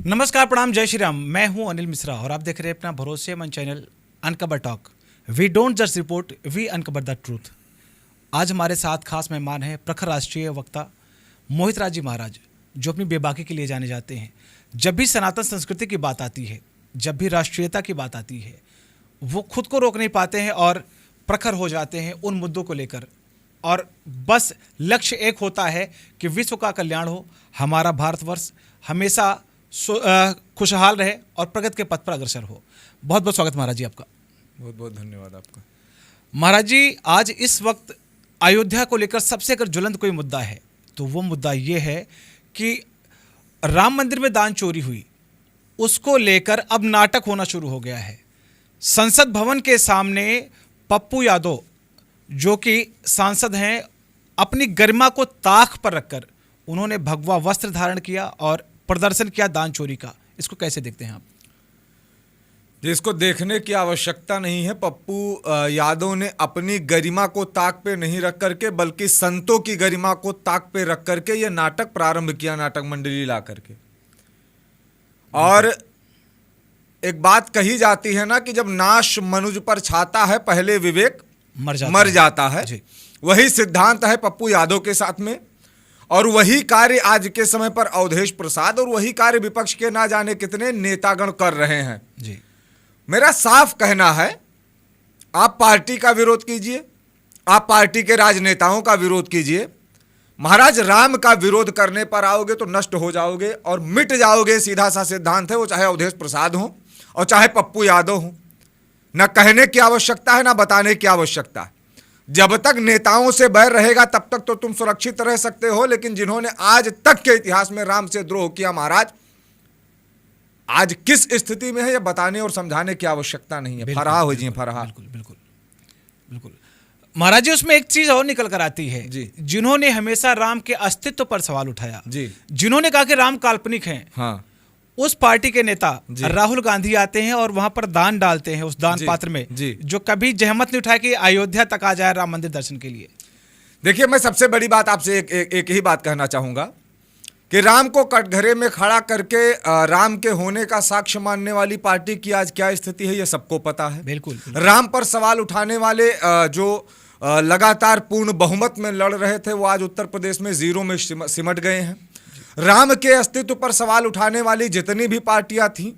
नमस्कार, प्रणाम, जय श्री राम। मैं हूं अनिल मिश्रा और आप देख रहे हैं अपना भरोसेमंद channel uncover talk. We don't just report, we uncover the truth. आज हमारे साथ खास मेहमान हैं प्रखर राष्ट्रीय वक्ता मोहित राज जी महाराज, जो अपनी बेबाकी के लिए जाने जाते हैं। जब भी सनातन संस्कृति की बात आती है, जब भी राष्ट्रीयता की बात आती है, वो खुद को रोक नहीं पाते हैं और प्रखर हो जाते हैं उन मुद्दों को लेकर। और बस लक्ष्य एक होता है कि विश्व का कल्याण हो, हमारा भारतवर्ष हमेशा खुशहाल रहे और प्रगति के पथ पर अग्रसर हो। बहुत बहुत स्वागत महाराज जी आपका। बहुत बहुत धन्यवाद आपका। महाराज जी, आज इस वक्त अयोध्या को लेकर सबसे अगर ज्वलंत कोई मुद्दा है तो वो मुद्दा ये है कि राम मंदिर में दान चोरी हुई, उसको लेकर अब नाटक होना शुरू हो गया है। संसद भवन के सामने पप्पू यादव, जो कि सांसद हैं, अपनी गरिमा को ताक पर रखकर उन्होंने भगवा वस्त्र धारण किया और प्रदर्शन किया दान चोरी का। इसको कैसे देखते हैं आप? जिसको देखने की आवश्यकता नहीं है। पप्पू यादव ने अपनी गरिमा को ताक पे नहीं रख करके बल्कि संतों की गरिमा को ताक पे रख करके ये नाटक प्रारंभ किया, नाटक मंडली ला करके। और एक बात कही जाती है ना कि जब नाश मनुज पर छाता है पहले विवेक मर जाता है। वही सिद्धांत है पप्पू यादव के साथ में, और वही कार्य आज के समय पर अवधेश प्रसाद और वही कार्य विपक्ष के ना जाने कितने नेतागण कर रहे हैं जी। मेरा साफ कहना है, आप पार्टी का विरोध कीजिए, आप पार्टी के राजनेताओं का विरोध कीजिए। महाराज, राम का विरोध करने पर आओगे तो नष्ट हो जाओगे और मिट जाओगे। सीधा सा सिद्धांत है, वो चाहे अवधेश प्रसाद हो और चाहे पप्पू यादव हो। न कहने की आवश्यकता है, ना बताने की आवश्यकता है। जब तक नेताओं से बैर रहेगा तब तक तो तुम सुरक्षित रह सकते हो, लेकिन जिन्होंने आज तक के इतिहास में राम से द्रोह किया, महाराज आज किस स्थिति में है यह बताने और समझाने की आवश्यकता नहीं है। फराहा हो जी, फराहा। बिल्कुल बिल्कुल बिल्कुल महाराज जी, उसमें एक चीज और निकल कर आती है जी। जिन्होंने हमेशा राम के अस्तित्व पर सवाल उठाया जी, जिन्होंने कहा कि राम काल्पनिक हैं, हाँ, उस पार्टी के नेता राहुल गांधी आते हैं और वहां पर दान डालते हैं उस दान पात्र में, जो कभी जहमत नहीं उठाया कि अयोध्या तक आ जाए राम मंदिर दर्शन के लिए। देखिए, मैं सबसे बड़ी बात आपसे एक ही बात कहना चाहूंगा कि राम को कटघरे में खड़ा करके राम के होने का साक्ष्य मानने वाली पार्टी की आज क्या स्थिति है, यह सबको पता है। बिल्कुल। राम पर सवाल उठाने वाले जो लगातार पूर्ण बहुमत में लड़ रहे थे, वो आज उत्तर प्रदेश में जीरो में सिमट गए हैं। राम के अस्तित्व पर सवाल उठाने वाली जितनी भी पार्टियां थीं,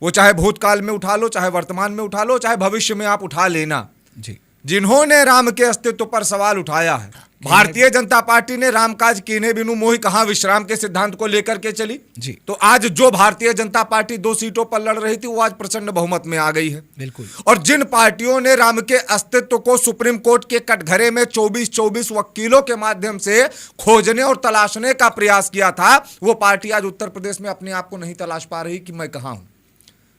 वो चाहे भूतकाल में उठा लो, चाहे वर्तमान में उठा लो, चाहे भविष्य में आप उठा लेना जी, जिन्होंने राम के अस्तित्व पर सवाल उठाया है, भारतीय जनता पार्टी ने राम काज कीने बिनु मोहि कहां विश्राम के सिद्धांत को लेकर के चली जी। तो आज जो भारतीय जनता पार्टी 2 सीटों पर लड़ रही थी, वो आज प्रचंड बहुमत में आ गई है। बिल्कुल। और जिन पार्टियों ने राम के अस्तित्व को सुप्रीम कोर्ट के कटघरे में 24 वकीलों के माध्यम से खोजने और तलाशने का प्रयास किया था, वो पार्टी आज उत्तर प्रदेश में अपने आप को नहीं तलाश पा रही कि मैं कहां हूं।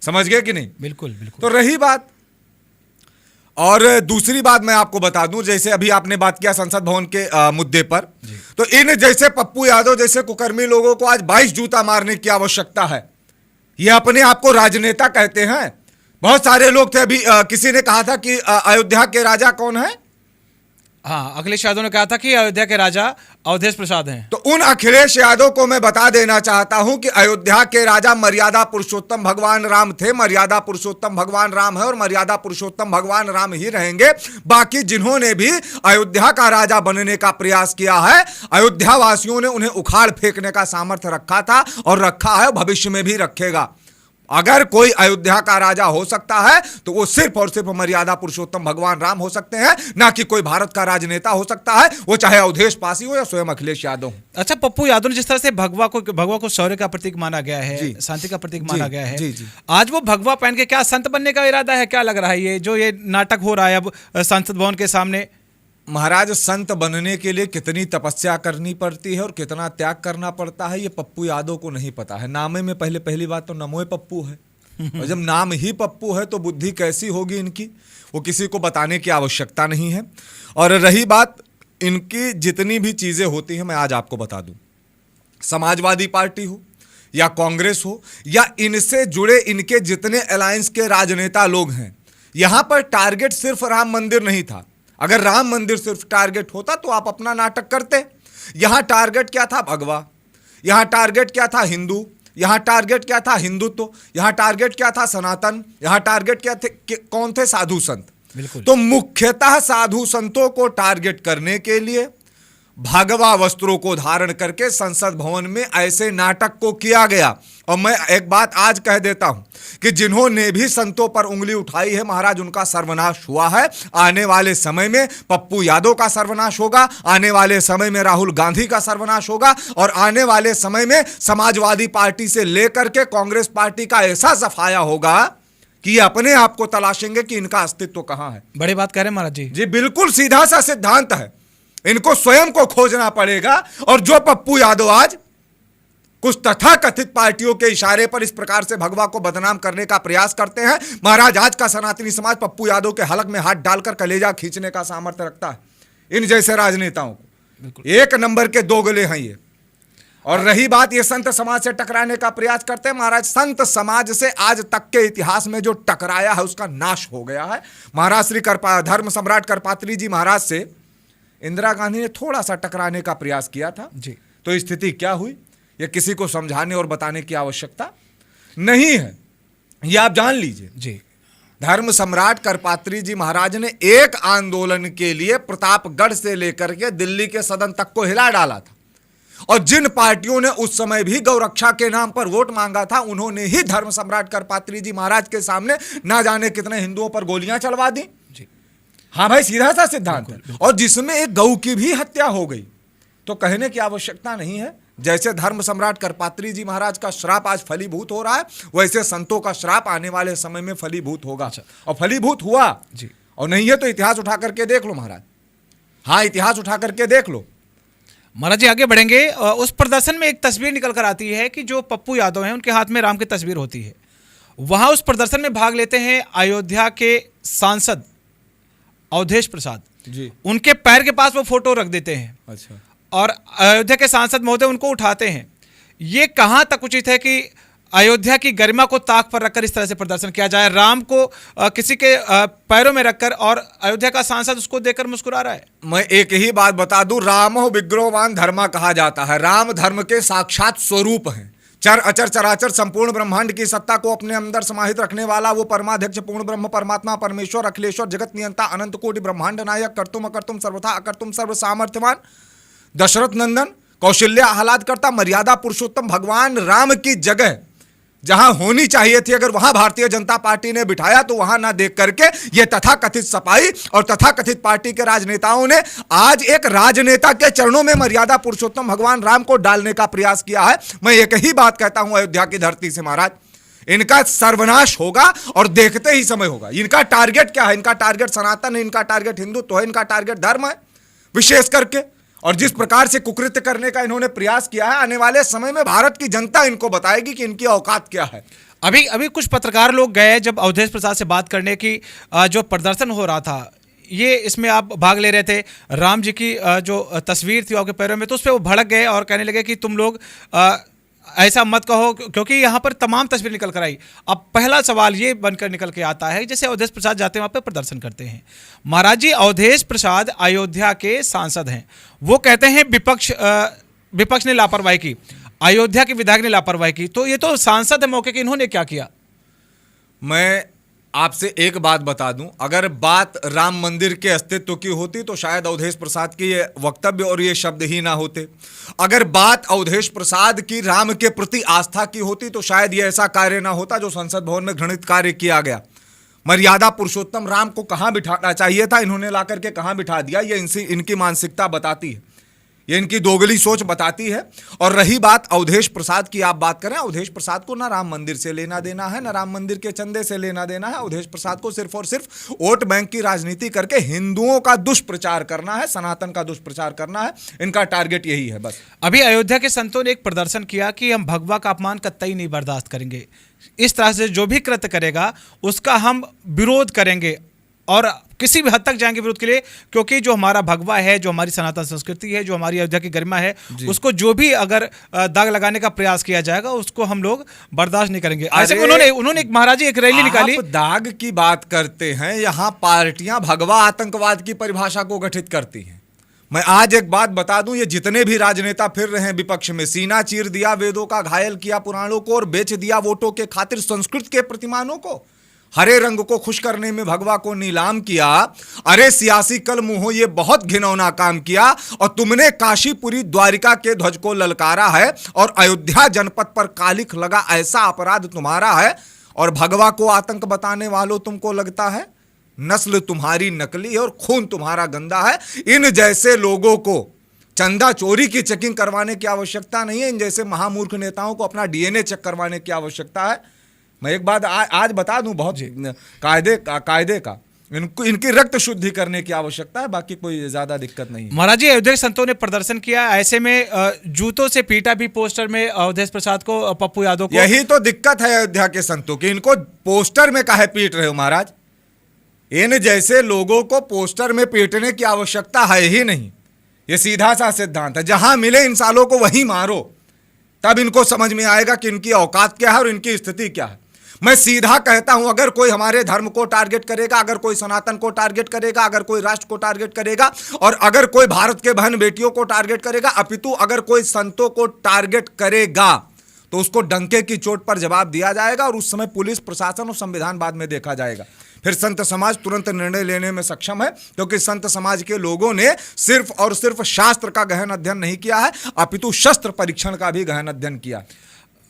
समझ गए कि नहीं? बिल्कुल बिल्कुल। तो रही बात, और दूसरी बात मैं आपको बता दूं, जैसे अभी आपने बात किया संसद भवन के मुद्दे पर, तो इन जैसे पप्पू यादव जैसे कुकर्मी लोगों को आज 22 जूता मारने की आवश्यकता है। ये अपने आप को राजनेता कहते हैं। बहुत सारे लोग थे, अभी किसी ने कहा था कि अयोध्या के राजा कौन है? हाँ, अखिलेश यादव ने कहा था कि अयोध्या के राजा अवधेश प्रसाद हैं। तो उन अखिलेश यादव को मैं बता देना चाहता हूं कि अयोध्या के राजा मर्यादा पुरुषोत्तम भगवान राम थे, मर्यादा पुरुषोत्तम भगवान राम है और मर्यादा पुरुषोत्तम भगवान राम ही रहेंगे। बाकी जिन्होंने भी अयोध्या का राजा बनने का प्रयास किया है, अयोध्या वासियों ने उन्हें उखाड़ फेंकने का सामर्थ्य रखा था और रखा है, भविष्य में भी रखेगा। अगर कोई अयोध्या का राजा हो सकता है तो वो सिर्फ और सिर्फ मर्यादा पुरुषोत्तम भगवान राम हो सकते हैं, ना कि कोई भारत का राजनेता हो सकता है, वो चाहे अवधेश पासी हो या स्वयं अखिलेश यादव। अच्छा, पप्पू यादव ने जिस तरह से भगवा को शौर्य का प्रतीक माना गया है, शांति का प्रतीक माना गया है, आज वो भगवा पहन के क्या संत बनने का इरादा है? क्या लग रहा है ये जो ये नाटक हो रहा है अब संसद भवन के सामने? महाराज, संत बनने के लिए कितनी तपस्या करनी पड़ती है और कितना त्याग करना पड़ता है, ये पप्पू यादव को नहीं पता है। नामे में पहली बात तो नमोए पप्पू है, और जब नाम ही पप्पू है तो बुद्धि कैसी होगी इनकी, वो किसी को बताने की आवश्यकता नहीं है। और रही बात इनकी जितनी भी चीजें होती हैं, मैं आज आपको बता दूं, समाजवादी पार्टी हो या कांग्रेस हो या इनसे जुड़े इनके जितने अलायंस के राजनेता लोग हैं, यहां पर टारगेट सिर्फ राम मंदिर नहीं था। अगर राम मंदिर सिर्फ टारगेट होता तो आप अपना नाटक करते। यहां टारगेट क्या था? भगवा। यहां टारगेट क्या था? हिंदू। यहाँ टारगेट क्या था? हिंदुत्व। यहाँ टारगेट क्या था? सनातन। यहाँ टारगेट क्या थे? कौन थे? साधु संत। बिल्कुल। तो मुख्यतः साधु संतों को टारगेट करने के लिए भगवा वस्त्रों को धारण करके संसद भवन में ऐसे नाटक को किया गया। और मैं एक बात आज कह देता हूं कि जिन्होंने भी संतों पर उंगली उठाई है महाराज, उनका सर्वनाश हुआ है। आने वाले समय में पप्पू यादव का सर्वनाश होगा, आने वाले समय में राहुल गांधी का सर्वनाश होगा, और आने वाले समय में समाजवादी पार्टी से लेकर के कांग्रेस पार्टी का ऐसा सफाया होगा कि ये अपने आप को तलाशेंगे कि इनका अस्तित्व कहां है। बड़ी बात कह रहे हैं महाराज जी। जी बिल्कुल सीधा सा सिद्धांत है, इनको स्वयं को खोजना पड़ेगा। और जो पप्पू यादव आज कुछ तथाकथित पार्टियों के इशारे पर इस प्रकार से भगवा को बदनाम करने का प्रयास करते हैं, महाराज आज का सनातनी समाज पप्पू यादव के हलक में हाथ डालकर कलेजा खींचने का सामर्थ्य रखता है इन जैसे राजनेताओं को। एक नंबर के दोगले हैं ये। और रही बात ये संत समाज से टकराने का प्रयास करते हैं, महाराज संत समाज से आज तक के इतिहास में जो टकराया है उसका नाश हो गया है। महाराज श्री धर्म सम्राट करपात्री जी महाराज से इंदिरा गांधी ने थोड़ा सा टकराने का प्रयास किया था जी। तो स्थिति क्या हुई ये किसी को समझाने और बताने की आवश्यकता नहीं है, ये आप जान लीजिए। जी। धर्म सम्राट करपात्री जी महाराज ने एक आंदोलन के लिए प्रतापगढ़ से लेकर के दिल्ली के सदन तक को हिला डाला था, और जिन पार्टियों ने उस समय भी गौरक्षा के नाम पर वोट मांगा था उन्होंने ही धर्म सम्राट करपात्री जी महाराज के सामने ना जाने कितने हिंदुओं पर गोलियां चलवा दी। जी। हाँ भाई, सीधा सा सिद्धांत है। और जिसमें एक गऊ की भी हत्या हो गई तो कहने की आवश्यकता नहीं है। जैसे धर्म सम्राट करपात्री जी महाराज का श्राप आज फलीभूत हो रहा है, वैसे संतों का श्राप आने वाले समय में फलीभूत होगा। और फलीभूत हुआ जी। और नहीं है तो इतिहास उठा करके देख लो महाराज। हाँ, इतिहास उठा करके देख लो। महाराज जी आगे बढ़ेंगे। उस प्रदर्शन में एक तस्वीर निकल कर आती है कि जो पप्पू यादव हैं उनके हाथ में राम की तस्वीर होती है। वहां उस प्रदर्शन में भाग लेते हैं अयोध्या के सांसद अवधेश प्रसाद जी। उनके पैर के पास वो फोटो रख देते हैं। अच्छा। और अयोध्या के सांसद महोदय उनको उठाते हैं। ये कहां तक उचित है कि अयोध्या की गरिमा को ताक पर रखकर इस तरह से प्रदर्शन किया जाए? राम को किसी के पैरों में रखकर, और अयोध्या का सांसद उसको देखकर मुस्कुरा रहा है। मैं एक ही बात बता दूं, रामो विग्रहवान धर्मा कहा जाता है। राम धर्म के साक्षात स्वरूप हैं। चर अचर चराचर संपूर्ण ब्रह्मांड की सत्ता को अपने अंदर समाहित रखने वाला वो परमाध्यक्ष पूर्ण ब्रह्म परमात्मा परमेश्वर अखिलेश्वर जगत नियंता अनंत कोटि ब्रह्मांड नायक कर्तुम अकर्तुम सर्वथा अकर्तुम सर्व सामर्थ्यवान दशरथ नंदन कौशल्य आह्लाद करता मर्यादा पुरुषोत्तम भगवान राम की जगह जहां होनी चाहिए थी, अगर वहां भारतीय जनता पार्टी ने बिठाया तो वहां ना देख करके ये तथाकथित सपाई और तथाकथित पार्टी के राजनेताओं ने आज एक राजनेता के चरणों में मर्यादा पुरुषोत्तम भगवान राम को डालने का प्रयास किया है। मैं एक ही बात कहता हूं अयोध्या की धरती से, महाराज इनका सर्वनाश होगा और देखते ही समय होगा। इनका टारगेट क्या है? इनका टारगेट सनातन है, इनका टारगेट हिंदुत्व है, इनका टारगेट धर्म है विशेष करके। और जिस प्रकार से कुकृत्य करने का इन्होंने प्रयास किया है, आने वाले समय में भारत की जनता इनको बताएगी कि इनकी औकात क्या है। अभी कुछ पत्रकार लोग गए जब अवधेश प्रसाद से बात करने की, जो प्रदर्शन हो रहा था, ये इसमें आप भाग ले रहे थे, राम जी की जो तस्वीर थी आपके पैरों में, तो उस पर वो भड़क गए और कहने लगे कि तुम लोग ऐसा मत कहो, क्योंकि यहाँ पर तमाम तस्वीर निकल कर आई। अब पहला सवाल ये बनकर निकल के आता है, जैसे अवधेश प्रसाद जाते हैं वहाँ पे प्रदर्शन करते हैं। महाराज जी, अवधेश प्रसाद अयोध्या के सांसद हैं, वो कहते हैं विपक्ष ने लापरवाही की, अयोध्या के विधायक ने लापरवाही की, तो ये तो सांसद है मौके के, इन्होंने क्या किया? मैं आपसे एक बात बता दूं, अगर बात राम मंदिर के अस्तित्व की होती तो शायद अवधेश प्रसाद की ये वक्तव्य और ये शब्द ही ना होते। अगर बात अवधेश प्रसाद की राम के प्रति आस्था की होती तो शायद ये ऐसा कार्य ना होता जो संसद भवन में घृणित कार्य किया गया। मर्यादा पुरुषोत्तम राम को कहां बिठाना चाहिए था, इन्होंने ला करके कहां बिठा दिया, ये इनकी मानसिकता बताती है, ये इनकी दोगली सोच बताती है। और रही बात अवधेश प्रसाद की, आप बात करें, अवधेश प्रसाद को ना राम मंदिर से लेना देना है, ना राम मंदिर के चंदे से लेना देना है। अवधेश प्रसाद को सिर्फ और सिर्फ वोट बैंक की राजनीति करके हिंदुओं का दुष्प्रचार करना है, सनातन का दुष्प्रचार करना है, इनका टारगेट यही है बस। अभी अयोध्या के संतों ने एक प्रदर्शन किया कि हम भगवा का अपमान कतई नहीं बर्दाश्त करेंगे, इस तरह से जो भी कृत्य करेगा उसका हम विरोध करेंगे और किसी भी हद तक जाएंगे विरोध के लिए, क्योंकि जो हमारा भगवा है, जो हमारी सनातन संस्कृति है, जो हमारी अयोध्या की गरिमा है, उसको जो भी अगर दाग लगाने का प्रयास किया जाएगा उसको हम लोग बर्दाश्त नहीं करेंगे। ऐसे उन्होंने एक महाराज जी एक रैली निकाली। दाग की बात करते हैं, यहां पार्टियां भगवा आतंकवाद की परिभाषा को गठित करती हैं। मैं आज एक बात बता दूं, ये जितने भी राजनेता फिर रहे हैं विपक्ष में, सीना चीर दिया वेदों का, घायल किया पुराणों को और बेच दिया वोटों के खातिर संस्कृत के प्रतिमानों को, हरे रंग को खुश करने में भगवा को नीलाम किया। अरे सियासी कल मुंहो, ये बहुत घिनौना काम किया और तुमने काशीपुरी द्वारिका के ध्वज को ललकारा है और अयोध्या जनपद पर कालिख लगा, ऐसा अपराध तुम्हारा है। और भगवा को आतंक बताने वालों, तुमको लगता है नस्ल तुम्हारी नकली है और खून तुम्हारा गंदा है। इन जैसे लोगों को चंदा चोरी की चेकिंग करवाने की आवश्यकता नहीं है। इन जैसे महामूर्ख नेताओं को अपना डीएनए चेक करवाने की आवश्यकता है। मैं एक बात आज बता दूं, बहुत कायदे का इनकी रक्त शुद्धि करने की आवश्यकता है, बाकी कोई ज्यादा दिक्कत नहीं है। महाराज जी, अयोध्या संतों ने प्रदर्शन किया, ऐसे में जूतों से पीटा भी पोस्टर में अवधेश प्रसाद को, पप्पू यादव को। यही तो दिक्कत है अयोध्या के संतों की, इनको पोस्टर में काहे पीट रहे हो महाराज? इन जैसे लोगों को पोस्टर में पीटने की आवश्यकता है ही नहीं। ये सीधा सा सिद्धांत है, जहां मिले इन सालों को वहीं मारो, तब इनको समझ में आएगा कि इनकी औकात क्या है और इनकी स्थिति क्या है। मैं सीधा कहता हूं, अगर कोई हमारे धर्म को टारगेट करेगा, अगर कोई सनातन को टारगेट करेगा, अगर कोई राष्ट्र को टारगेट करेगा और अगर कोई भारत के बहन बेटियों को टारगेट करेगा, अपितु अगर कोई संतों को टारगेट करेगा तो उसको डंके की चोट पर जवाब दिया जाएगा और उस समय पुलिस प्रशासन और संविधान बाद में देखा जाएगा। फिर संत समाज तुरंत निर्णय लेने में सक्षम है, क्योंकि संत समाज के लोगों ने सिर्फ और सिर्फ शास्त्र का गहन अध्ययन नहीं किया है, अपितु शस्त्र परीक्षण का भी गहन अध्ययन किया।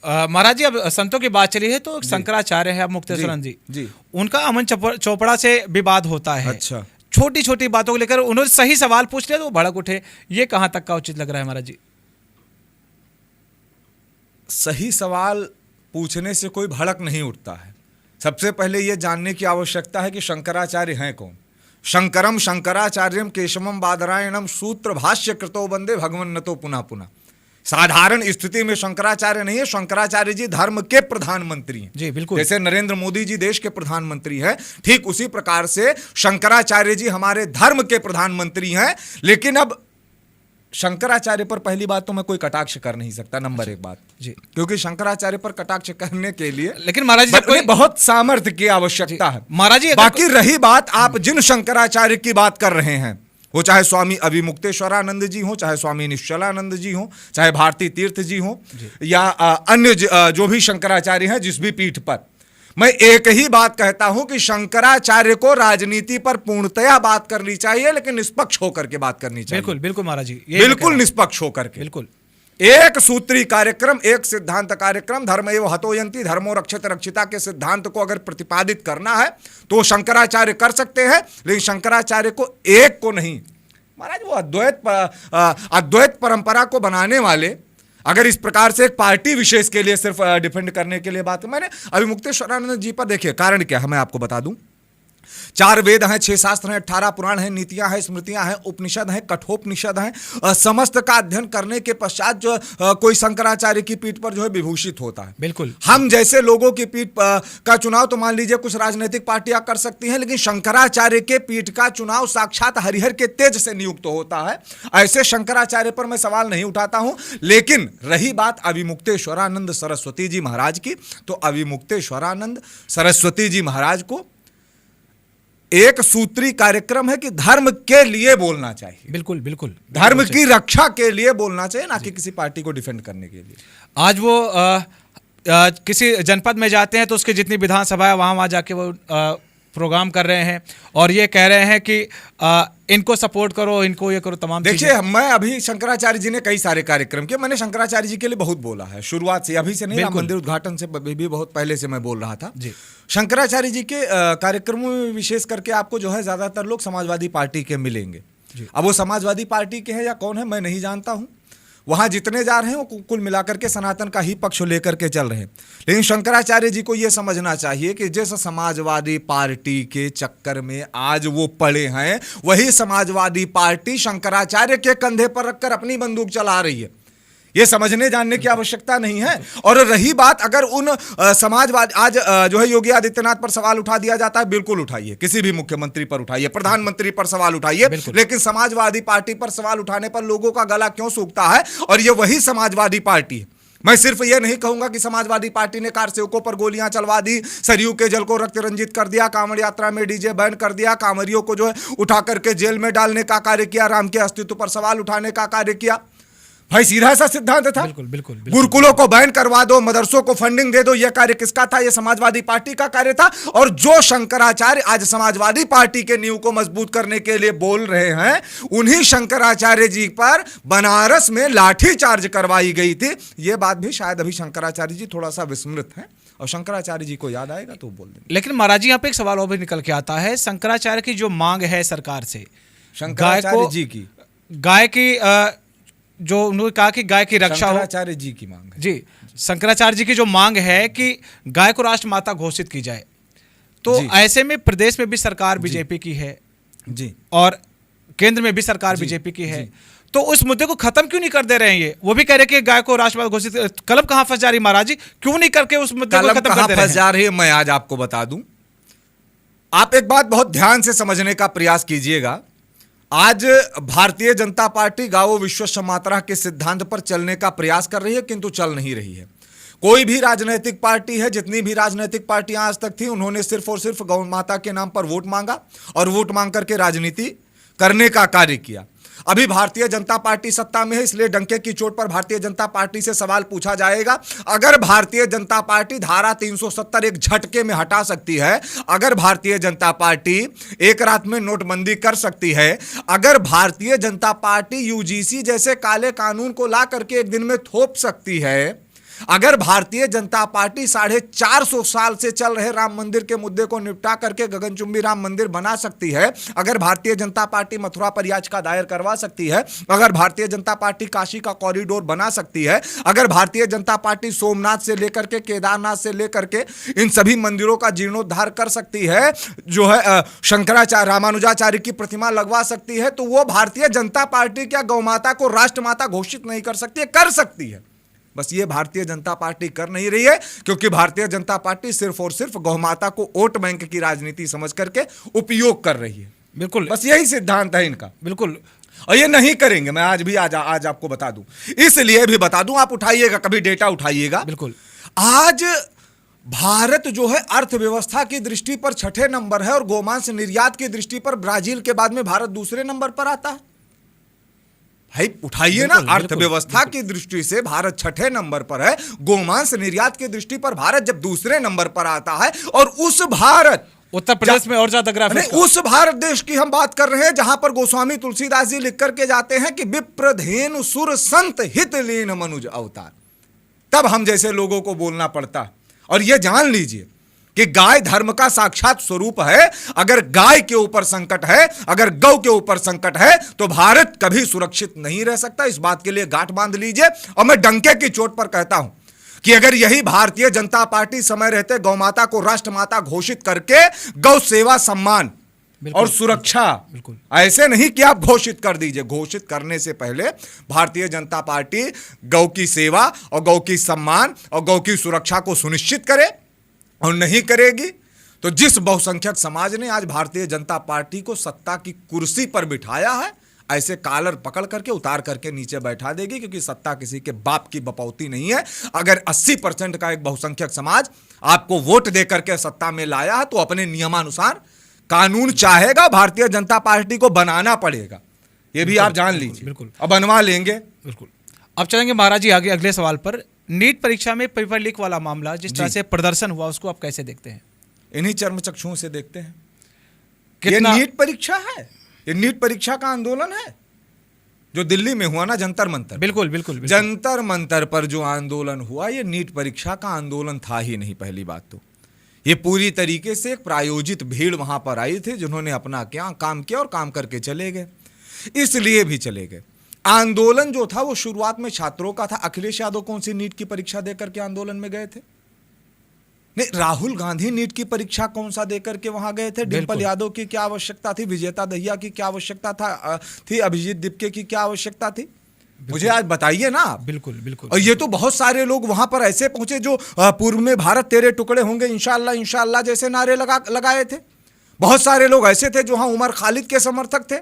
महाराज जी, अब संतों की बात चली है तो शंकराचार्य है, अब मुक्तेश्वरानंद जी, उनका अमन चोपड़ा से विवाद होता है। अच्छा, छोटी छोटी बातों को लेकर उन्होंने सही सवाल पूछ लिया तो वो भड़क उठे, ये कहां तक का उचित लग रहा है महाराज जी? सही सवाल पूछने से कोई भड़क नहीं उठता है। सबसे पहले यह जानने की आवश्यकता है कि शंकराचार्य हैं कौन। शंकरम शंकराचार्यम केशवम बादरायणम सूत्र भाष्य कृतो वंदे भगवन् नतो पुनः पुनः। साधारण स्थिति में शंकराचार्य नहीं है, शंकराचार्य जी धर्म के प्रधानमंत्री हैं। जी बिल्कुल, जैसे नरेंद्र मोदी जी देश के प्रधानमंत्री हैं, ठीक उसी प्रकार से शंकराचार्य जी हमारे धर्म के प्रधानमंत्री हैं। लेकिन अब शंकराचार्य पर पहली बात तो मैं कोई कटाक्ष कर नहीं सकता, नंबर एक बात जी, क्योंकि शंकराचार्य पर कटाक्ष करने के लिए लेकिन महाराज जी कोई बहुत सामर्थ्य की आवश्यकता है महाराज जी। बाकी रही बात, आप जिन शंकराचार्य की बात कर रहे हैं, वो चाहे स्वामी अभिमुक्तेश्वरानंद जी हो, चाहे स्वामी निश्चलानंद जी हो, चाहे भारती तीर्थ जी हो, या अन्य जो भी शंकराचार्य हैं जिस भी पीठ पर, मैं एक ही बात कहता हूं कि शंकराचार्य को राजनीति पर पूर्णतया बात करनी चाहिए, लेकिन निष्पक्ष होकर के बात करनी चाहिए। बिल्कुल बिल्कुल महाराज जी, बिल्कुल निष्पक्ष होकर के, बिल्कुल एक सूत्री कार्यक्रम, एक सिद्धांत कार्यक्रम, धर्म एवं हतोयंती धर्मो रक्षित रक्षिता के सिद्धांत को अगर प्रतिपादित करना है तो शंकराचार्य कर सकते हैं, लेकिन शंकराचार्य को एक को नहीं महाराज, वो अद्वैत परंपरा को बनाने वाले अगर इस प्रकार से एक पार्टी विशेष के लिए सिर्फ डिफेंड करने के लिए बात, मैंने अभी मुक्तेश्वरानंद जी पर देखिए कारण क्या है मैं आपको बता दूं। 4 वेद हैं, 6 शास्त्र हैं, 18 पुराण हैं, नीतियां हैं, स्मृतियां हैं, उपनिषद हैं, कठोपनिषद हैं, समस्त का अध्ययन करने के पश्चात जो कोई शंकराचार्य की पीठ पर जो है विभूषित होता है। बिल्कुल, हम जैसे लोगों की पीठ का चुनाव तो मान लीजिए कुछ राजनीतिक पार्टियां कर सकती हैं, लेकिन शंकराचार्य के पीठ का चुनाव साक्षात हरिहर के तेज से नियुक्त होता है। ऐसे शंकराचार्य पर मैं सवाल नहीं उठाता हूं। लेकिन रही बात अभिमुक्तेश्वरानंद सरस्वती जी महाराज की, तो अभिमुक्तेश्वरानंद सरस्वती जी महाराज को एक सूत्री कार्यक्रम है कि धर्म के लिए बोलना चाहिए। बिल्कुल बिल्कुल, धर्म की रक्षा के लिए बोलना चाहिए, ना कि किसी पार्टी को डिफेंड करने के लिए। आज वो किसी जनपद में जाते हैं तो उसकी जितनी विधानसभा है वहां जाके वो प्रोग्राम कर रहे हैं और ये कह रहे हैं कि इनको सपोर्ट करो, इनको ये करो, तमाम। देखिए, मैं अभी शंकराचार्य जी ने कई सारे कार्यक्रम किए, मैंने शंकराचार्य जी के लिए बहुत बोला है शुरुआत से, अभी से नहीं, मंदिर उद्घाटन से भी बहुत पहले से मैं बोल रहा था जी। शंकराचार्य जी के कार्यक्रमों में विशेष करके आपको जो है ज्यादातर लोग समाजवादी पार्टी के मिलेंगे। अब वो समाजवादी पार्टी के हैं या कौन है मैं नहीं जानता हूं, वहां जितने जा रहे हैं वो कुल मिलाकर के सनातन का ही पक्ष लेकर के चल रहे हैं। लेकिन शंकराचार्य जी को यह समझना चाहिए कि जिस समाजवादी पार्टी के चक्कर में आज वो पड़े हैं, वही समाजवादी पार्टी शंकराचार्य के कंधे पर रखकर अपनी बंदूक चला रही है। ये समझने जानने की आवश्यकता नहीं है। और रही बात, अगर उन समाजवाद आज जो है योगी आदित्यनाथ पर सवाल उठा दिया जाता है, बिल्कुल उठाइए, किसी भी मुख्यमंत्री पर उठाइए, प्रधानमंत्री पर सवाल उठाइए, लेकिन समाजवादी पार्टी पर सवाल उठाने पर लोगों का गला क्यों सूखता है? और ये वही समाजवादी पार्टी है, मैं सिर्फ ये नहीं कहूंगा कि समाजवादी पार्टी ने कार सेवकों पर गोलियां चलवा दी, सरयू के जल को रक्त रंजित कर दिया, कांवड़ यात्रा में डीजे बैन कर दिया, कांवरियों को जो है उठा करके जेल में डालने का कार्य किया, राम के अस्तित्व पर सवाल उठाने का कार्य किया। भाई सीधा सा सिद्धांत था। बिल्कुल बिल्कुल, बिल्कुल। गुरुकुलों को बैन करवा दो, मदरसों को फंडिंग दे दो, यह कार्य किसका था? यह समाजवादी पार्टी का कार्य था। और जो शंकराचार्य आज समाजवादी पार्टी के नींव को मजबूत करने के लिए बोल रहे हैं, उन्हीं शंकराचार्य जी पर बनारस में लाठी चार्ज करवाई गई थी। यह बात भी शायद अभी शंकराचार्य जी थोड़ा सा विस्मृत है, और शंकराचार्य जी को याद आएगा तो बोल देंगे। लेकिन महाराज जी, यहाँ पे एक सवाल और भी निकल के आता है। शंकराचार्य की जो मांग है सरकार से, शंकराचार्य जी की, गाय की जो उन्होंने कहा कि गाय की रक्षा हो, शंकराचार्य जी की मांग है। जी, शंकराचार्य जी की जो मांग है कि गाय को राष्ट्रमाता घोषित की जाए, तो ऐसे में प्रदेश में भी सरकार बीजेपी की है जी, और केंद्र में भी सरकार बीजेपी की है, तो उस मुद्दे को खत्म क्यों नहीं कर दे रहे हैं? ये वो भी कह रहे कि गाय को राष्ट्रमाता घोषित, कलम कहां फंस जा रही महाराज जी? क्यों नहीं करके उस मुद्दे को खत्म कर दे रहे हैं? फंस जा रही है, मैं आज आपको बता दूं। आप एक बात बहुत ध्यान से समझने का प्रयास कीजिएगा। आज भारतीय जनता पार्टी गावो विश्वस्य मातरः के सिद्धांत पर चलने का प्रयास कर रही है, किंतु चल नहीं रही है। कोई भी राजनीतिक पार्टी है, जितनी भी राजनीतिक पार्टियां आज तक थी, उन्होंने सिर्फ और सिर्फ गौ माता के नाम पर वोट मांगा और वोट मांग करके राजनीति करने का कार्य किया। अभी भारतीय जनता पार्टी सत्ता में है, इसलिए डंके की चोट पर भारतीय जनता पार्टी से सवाल पूछा जाएगा। अगर भारतीय जनता पार्टी धारा 370 एक झटके में हटा सकती है, अगर भारतीय जनता पार्टी एक रात में नोटबंदी कर सकती है, अगर भारतीय जनता पार्टी यूजीसी जैसे काले कानून को ला करके एक दिन में थोप सकती है, अगर भारतीय जनता पार्टी 450 साल से चल रहे राम मंदिर के मुद्दे को निपटा करके गगनचुंबी राम मंदिर बना सकती है, अगर भारतीय जनता पार्टी मथुरा पर याचिका दायर करवा सकती है, अगर भारतीय जनता पार्टी काशी का कॉरिडोर बना सकती है, अगर भारतीय जनता पार्टी सोमनाथ से लेकर के केदारनाथ से लेकर के इन सभी मंदिरों का जीर्णोद्धार कर सकती है, जो है शंकराचार्य रामानुजाचार्य की प्रतिमा लगवा सकती है, तो वो भारतीय जनता पार्टी क्या गौ माता को राष्ट्रमाता घोषित नहीं कर सकती है? कर सकती है। बस ये भारतीय जनता पार्टी कर नहीं रही है, क्योंकि भारतीय जनता पार्टी सिर्फ और सिर्फ गौ माता को वोट बैंक की राजनीति समझ करके उपयोग कर रही है। बिल्कुल, बस यही सिद्धांत है इनका। बिल्कुल, और ये नहीं करेंगे। मैं आज आपको बता दूं, इसलिए भी बता दूं, आप उठाइएगा कभी डेटा उठाइएगा। बिल्कुल, आज भारत जो है अर्थव्यवस्था की दृष्टि पर 6ठे नंबर है, और गोमांस निर्यात की दृष्टि पर ब्राजील के बाद में भारत दूसरे नंबर पर आता है। भाई उठाइए ना, अर्थव्यवस्था की दृष्टि से भारत 6ठे नंबर पर है, गोमांस निर्यात की दृष्टि पर भारत जब दूसरे नंबर पर आता है, और उस भारत उत्तर प्रदेश में और ज्यादा ग्राफ, उस भारत देश की हम बात कर रहे हैं जहां पर गोस्वामी तुलसीदास जी लिख करके जाते हैं कि विप्रधेनु सुर संत हित लीन मनुज अवतार। तब हम जैसे लोगों को बोलना पड़ता। और यह जान लीजिए कि गाय धर्म का साक्षात स्वरूप है। अगर गाय के ऊपर संकट है, अगर गौ के ऊपर संकट है, तो भारत कभी सुरक्षित नहीं रह सकता। इस बात के लिए गांठ बांध लीजिए। और मैं डंके की चोट पर कहता हूं कि अगर यही भारतीय जनता पार्टी समय रहते गौ माता को राष्ट्रमाता घोषित करके गौ सेवा सम्मान और सुरक्षा, बिल्कुल ऐसे नहीं कि आप घोषित कर दीजिए, घोषित करने से पहले भारतीय जनता पार्टी गौ की सेवा और गौ की सम्मान और गौ की सुरक्षा को सुनिश्चित करे, और नहीं करेगी तो जिस बहुसंख्यक समाज ने आज भारतीय जनता पार्टी को सत्ता की कुर्सी पर बिठाया है, ऐसे कॉलर पकड़ करके उतार करके नीचे बैठा देगी, क्योंकि सत्ता किसी के बाप की बपौती नहीं है। अगर 80% का एक बहुसंख्यक समाज आपको वोट दे करके सत्ता में लाया है, तो अपने नियमानुसार कानून चाहेगा, भारतीय जनता पार्टी को बनाना पड़ेगा। ये भी आप जान लीजिए। बिल्कुल, अब बनवा लेंगे। बिल्कुल। अब चलेंगे महाराज जी आगे अगले सवाल पर। नीट परीक्षा में पेपर लीक वाला मामला, जिस तरह से प्रदर्शन हुआ, उसको आप कैसे देखते हैं? इन्हीं चर्म चक्षुओं से देखते हैं। कितना ये नीट परीक्षा है, ये नीट परीक्षा का आंदोलन है जो दिल्ली में हुआ ना, जंतर मंतर। बिल्कुल बिल्कुल, बिल्कुल। जंतर मंतर पर जो आंदोलन हुआ, ये नीट परीक्षा का आंदोलन था ही नहीं। पहली बात तो ये पूरी तरीके से एक प्रायोजित भीड़ वहां पर आई थी, जिन्होंने अपना क्या काम किया और काम करके चले गए। इसलिए भी चले गए। आंदोलन जो था वो शुरुआत में छात्रों का था। अखिलेश यादव कौन सी नीट की परीक्षा देकर के आंदोलन में गए थे? नहीं, राहुल गांधी नीट की परीक्षा कौन सा देकर के वहां गए थे? डिम्पल यादव की क्या आवश्यकता थी? विजेता दहिया की क्या आवश्यकता थी? अभिजीत दीपके की क्या आवश्यकता थी? मुझे आज बताइए ना। बिल्कुल बिल्कुल। और ये तो बहुत सारे लोग वहां पर ऐसे पहुंचे जो पूर्व में भारत तेरे टुकड़े होंगे इंशाअल्लाह इंशाअल्लाह जैसे नारे लगाए थे। बहुत सारे लोग ऐसे थे जो वहां उमर खालिद के समर्थक थे।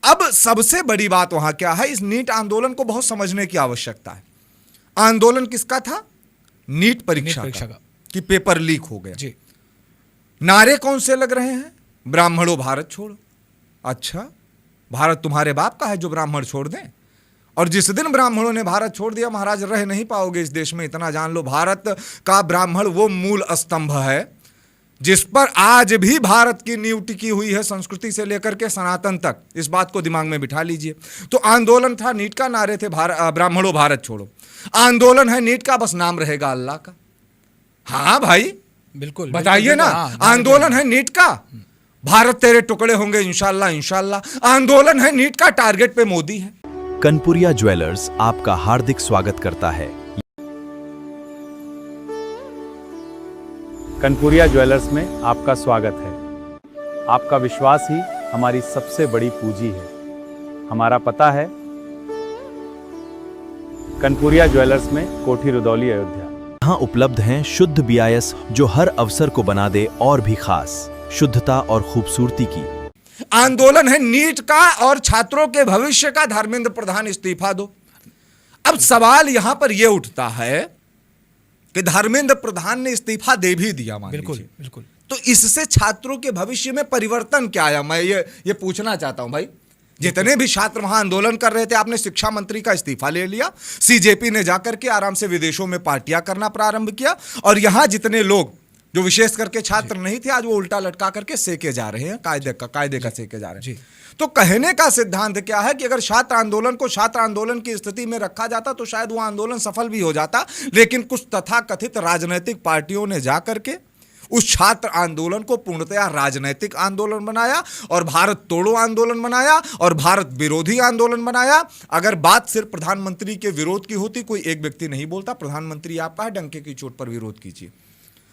अब सबसे बड़ी बात वहां क्या है, इस नीट आंदोलन को बहुत समझने की आवश्यकता है। आंदोलन किसका था? नीट परीक्षा परीक्षा का, का। कि पेपर लीक हो गया। जी, नारे कौन से लग रहे हैं? ब्राह्मणों भारत छोड़ो। अच्छा, भारत तुम्हारे बाप का है जो ब्राह्मण छोड़ दें? और जिस दिन ब्राह्मणों ने भारत छोड़ दिया महाराज, रह नहीं पाओगे इस देश में, इतना जान लो। भारत का ब्राह्मण वो मूल स्तंभ है जिस पर आज भी भारत की नींव टिकी हुई है, संस्कृति से लेकर के सनातन तक। इस बात को दिमाग में बिठा लीजिए। तो आंदोलन था नीट का, नारे थे ब्राह्मणों भारत छोड़ो। आंदोलन है नीट का, बस नाम रहेगा अल्लाह का। हाँ भाई, बिल्कुल बताइए ना। आंदोलन है नीट का, भारत तेरे टुकड़े होंगे इंशाल्लाह इंशाल्लाह। आंदोलन है नीट का, टारगेट पे मोदी है। कनपुरिया ज्वेलर्स आपका हार्दिक स्वागत करता है। कनपुरिया ज्वेलर्स में आपका स्वागत है। आपका विश्वास ही हमारी सबसे बड़ी पूंजी है। हमारा पता है कनपुरिया ज्वेलर्स में कोठी रुदौली, अयोध्या। यहाँ उपलब्ध हैं शुद्ध BIS जो हर अवसर को बना दे और भी खास, शुद्धता और खूबसूरती की। आंदोलन है नीट का और छात्रों के भविष्य का, धर्मेंद्र प्रधान इस्तीफा दो। अब सवाल यहां पर यह उठता है कि धर्मेंद्र प्रधान ने इस्तीफा दे भी दिया, मान बिल्कुल लीजिए, बिल्कुल। तो इससे छात्रों के भविष्य में परिवर्तन क्या आया? मैं ये पूछना चाहता हूं भाई। जितने भी छात्र वहां आंदोलन कर रहे थे, आपने शिक्षा मंत्री का इस्तीफा ले लिया, CJP ने जाकर के आराम से विदेशों में पार्टियां करना प्रारंभ किया, और यहां जितने लोग जो विशेष करके छात्र नहीं थे, आज वो उल्टा लटका करके सेके जा रहे हैं, कायदे का सेके जा रहे हैं। तो कहने का सिद्धांत क्या है कि अगर छात्र आंदोलन को छात्र आंदोलन की स्थिति में रखा जाता तो शायद वो आंदोलन सफल भी हो जाता, लेकिन कुछ तथाकथित राजनीतिक पार्टियों ने जाकर के उस छात्र आंदोलन को पूर्णतया राजनीतिक आंदोलन बनाया और भारत तोड़ो आंदोलन बनाया और भारत विरोधी आंदोलन बनाया। अगर बात सिर्फ प्रधानमंत्री के विरोध की होती, कोई एक व्यक्ति नहीं बोलता प्रधानमंत्री आपका है, डंके की चोट पर विरोध कीजिए।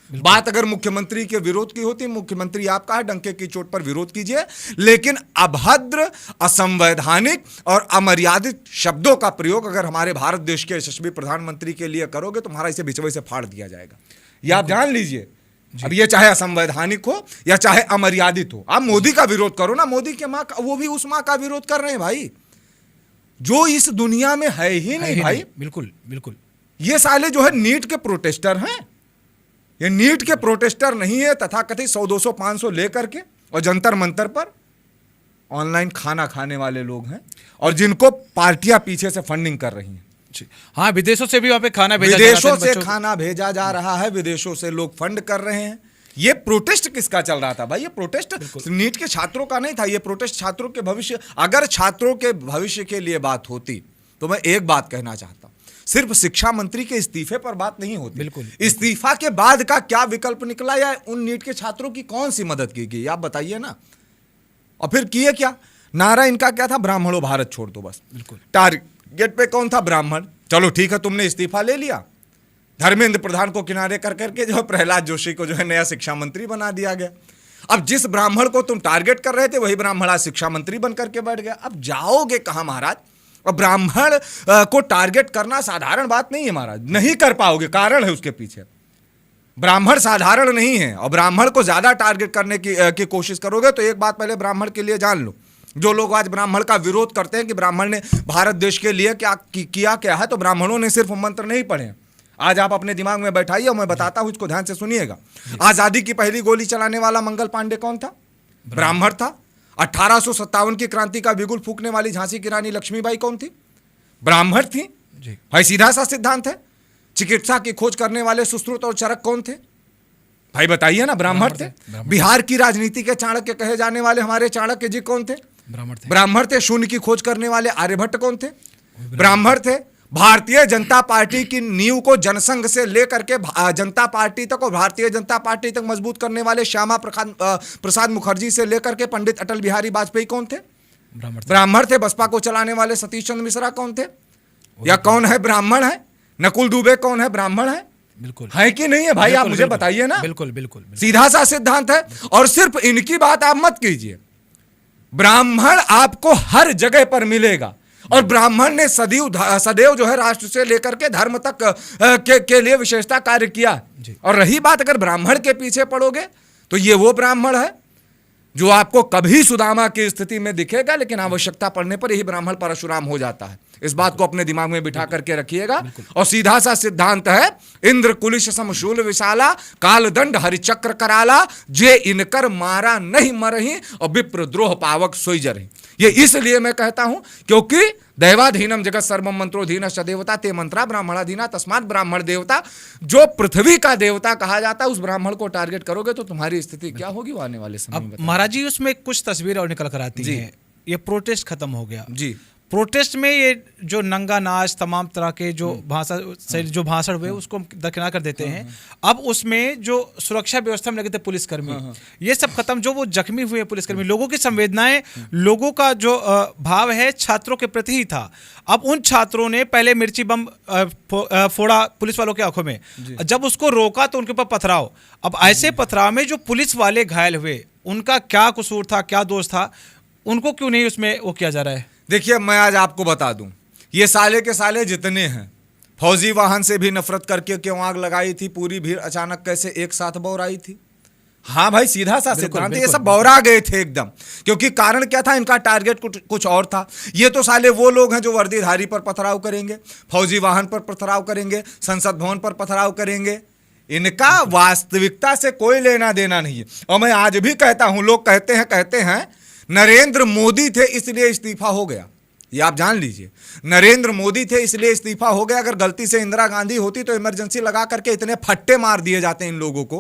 बात अगर मुख्यमंत्री के विरोध की होती, मुख्यमंत्री आपका है, डंके की चोट पर विरोध कीजिए। लेकिन अभद्र, असंवैधानिक और अमर्यादित शब्दों का प्रयोग अगर हमारे भारत देश के यशस्वी प्रधानमंत्री के लिए करोगे तो तुम्हारा इसे बिचवे से फाड़ दिया जाएगा। ये आप जान लीजिए। अब ये चाहे असंवैधानिक हो या चाहे अमर्यादित हो, आप मोदी का विरोध करो ना, मोदी के मां का, वो भी उस मां का विरोध कर रहे हैं भाई जो इस दुनिया में है ही नहीं भाई। बिल्कुल बिल्कुल। ये साले जो है नीट के प्रोटेस्टर हैं। ये नीट के प्रोटेस्टर नहीं है, तथाकथित 100, 200, 500 लेकर के और जंतर मंतर पर ऑनलाइन खाना खाने वाले लोग हैं और जिनको पार्टियां पीछे से फंडिंग कर रही हैं। हाँ, विदेशों से भी वहां पे खाना भेजा जा रहा है, विदेशों से बच्चों को। खाना भेजा जा रहा है, विदेशों से लोग फंड कर रहे हैं। ये प्रोटेस्ट किसका चल रहा था भाई? ये प्रोटेस्ट नीट के छात्रों का नहीं था, ये प्रोटेस्ट छात्रों के भविष्य, अगर छात्रों के भविष्य के लिए बात होती तो मैं एक बात कहना चाहता हूं, सिर्फ शिक्षा मंत्री के इस्तीफे पर बात नहीं होती। बिल्कुल। इस्तीफा के बाद का क्या विकल्प निकला या उन नीट के छात्रों की कौन सी मदद की गई, आप बताइए ना। और फिर किए क्या? नारा इनका क्या था? ब्राह्मणों भारत छोड़ दो, बस। बिल्कुल। टारगेट पे कौन था? ब्राह्मण। चलो ठीक है, तुमने इस्तीफा ले लिया, धर्मेंद्र प्रधान को किनारे कर करके जो प्रहलाद जोशी को जो है नया शिक्षा मंत्री बना दिया गया। अब जिस ब्राह्मण को तुम टारगेट कर रहे थे वही ब्राह्मण आज शिक्षा मंत्री बन करके बैठ गया। अब जाओगे कहां महाराज? और ब्राह्मण को टारगेट करना साधारण बात नहीं है महाराज, नहीं कर पाओगे, कारण है उसके पीछे। ब्राह्मण साधारण नहीं है और ब्राह्मण को ज्यादा टारगेट करने की कोशिश करोगे तो एक बात पहले ब्राह्मण के लिए जान लो, जो लोग आज ब्राह्मण का विरोध करते हैं कि ब्राह्मण ने भारत देश के लिए क्या है, तो ब्राह्मणों ने सिर्फ मंत्र नहीं पढ़े। आज आप अपने दिमाग में बैठाइए और मैं बताता हूं, इसको ध्यान से सुनिएगा। आजादी की पहली गोली चलाने वाला मंगल पांडे कौन था? ब्राह्मण था। 1857 की क्रांति का बिगुल फूकने वाली झांसी की रानी लक्ष्मीबाई कौन थी? ब्राह्मण थी। भाई सीधा सा सिद्धांत है। चिकित्सा की खोज करने वाले सुश्रुत और चरक कौन थे? भाई बताइए ना, ब्राह्मण थे। बिहार की राजनीति के चाणक्य कहे जाने वाले हमारे चाणक्य जी कौन थे? ब्राह्मण थे। शून्य की खोज करने वाले आर्यभट्ट कौन थे? ब्राह्मण थे। भारतीय जनता पार्टी की नींव को जनसंघ से लेकर के जनता पार्टी तक और भारतीय जनता पार्टी तक मजबूत करने वाले श्यामा प्रसाद मुखर्जी से लेकर के पंडित अटल बिहारी वाजपेयी कौन थे? ब्राह्मण थे। बसपा को चलाने वाले सतीश चंद्र मिश्रा कौन थे? या कौन है? ब्राह्मण है। नकुल दुबे कौन है? ब्राह्मण है। बिल्कुल है कि नहीं है भाई? आप मुझे बताइए ना। बिल्कुल बिल्कुल। सीधा सा सिद्धांत है। और सिर्फ इनकी बात आप मत कीजिए, ब्राह्मण आपको हर जगह पर मिलेगा और ब्राह्मण ने सदैव जो है राष्ट्र से लेकर के धर्म तक के लिए विशेषता कार्य किया। और रही बात अगर ब्राह्मण के पीछे पड़ोगे तो ये वो ब्राह्मण है जो आपको कभी सुदामा की स्थिति में दिखेगा, लेकिन आवश्यकता पड़ने पर यही ब्राह्मण परशुराम हो जाता है। इस बात को अपने दिमाग में बिठा करके रखिएगा। और सीधा सा सिद्धांत है, इंद्र कुलिश समशूल विशाला, काल दंड हरिचक्र कराला, जे इनकर मारा नहीं मरही, और विप्र द्रोह पावक सोई जरही। ये इसलिए मैं कहता हूं क्योंकि दैवाधीनम जगत सर्वम मंत्रोधीन देवता ते मंत्रा ब्राह्मणाधीना तस्मात् ब्राह्मण देवता। जो पृथ्वी का देवता कहा जाता है, उस ब्राह्मण को टारगेट करोगे तो तुम्हारी स्थिति क्या होगी वो आने वाले समय में। अब महाराज जी उसमें कुछ तस्वीरें और निकल कर आती हैं। ये प्रोटेस्ट खत्म हो गया जी। प्रोटेस्ट में ये जो नंगा नाच, तमाम तरह के जो भाषण हुए उसको हम दरकिनार कर देते हैं। अब उसमें जो सुरक्षा व्यवस्था में लगे थे पुलिसकर्मी, ये सब खत्म। जो वो जख्मी हुए पुलिसकर्मी, लोगों की संवेदनाएं, लोगों का जो भाव है छात्रों के प्रति ही था। अब उन छात्रों ने पहले मिर्ची बम फोड़ा पुलिस वालों की आंखों में, जब उसको रोका तो उनके ऊपर पथराव। अब ऐसे पथराव में जो पुलिस वाले घायल हुए, उनका क्या कसूर था, क्या दोष था, उनको क्यों नहीं उसमें वो किया जा रहा है? देखिए, मैं आज आपको बता दूं, ये साले के साले जितने हैं, फौजी वाहन से भी नफरत करके क्यों आग लगाई थी, पूरी भीड़ अचानक कैसे एक साथ बौराई थी। हाँ भाई, सीधा सा सिद्धांत, ये सब बौरा गए थे एकदम। क्योंकि कारण क्या था, इनका टारगेट कुछ और था। ये तो साले वो लोग हैं जो वर्दीधारी पर पथराव करेंगे, फौजी वाहन पर पथराव करेंगे, संसद भवन पर पथराव करेंगे। इनका वास्तविकता से कोई लेना देना नहीं है। और मैं आज भी कहता हूं, लोग कहते हैं नरेंद्र मोदी थे इसलिए इस्तीफा हो गया। ये आप जान लीजिए, नरेंद्र मोदी थे इसलिए इस्तीफा हो गया। अगर गलती से इंदिरा गांधी होती तो इमरजेंसी लगा करके इतने फट्टे मार दिए जाते इन लोगों को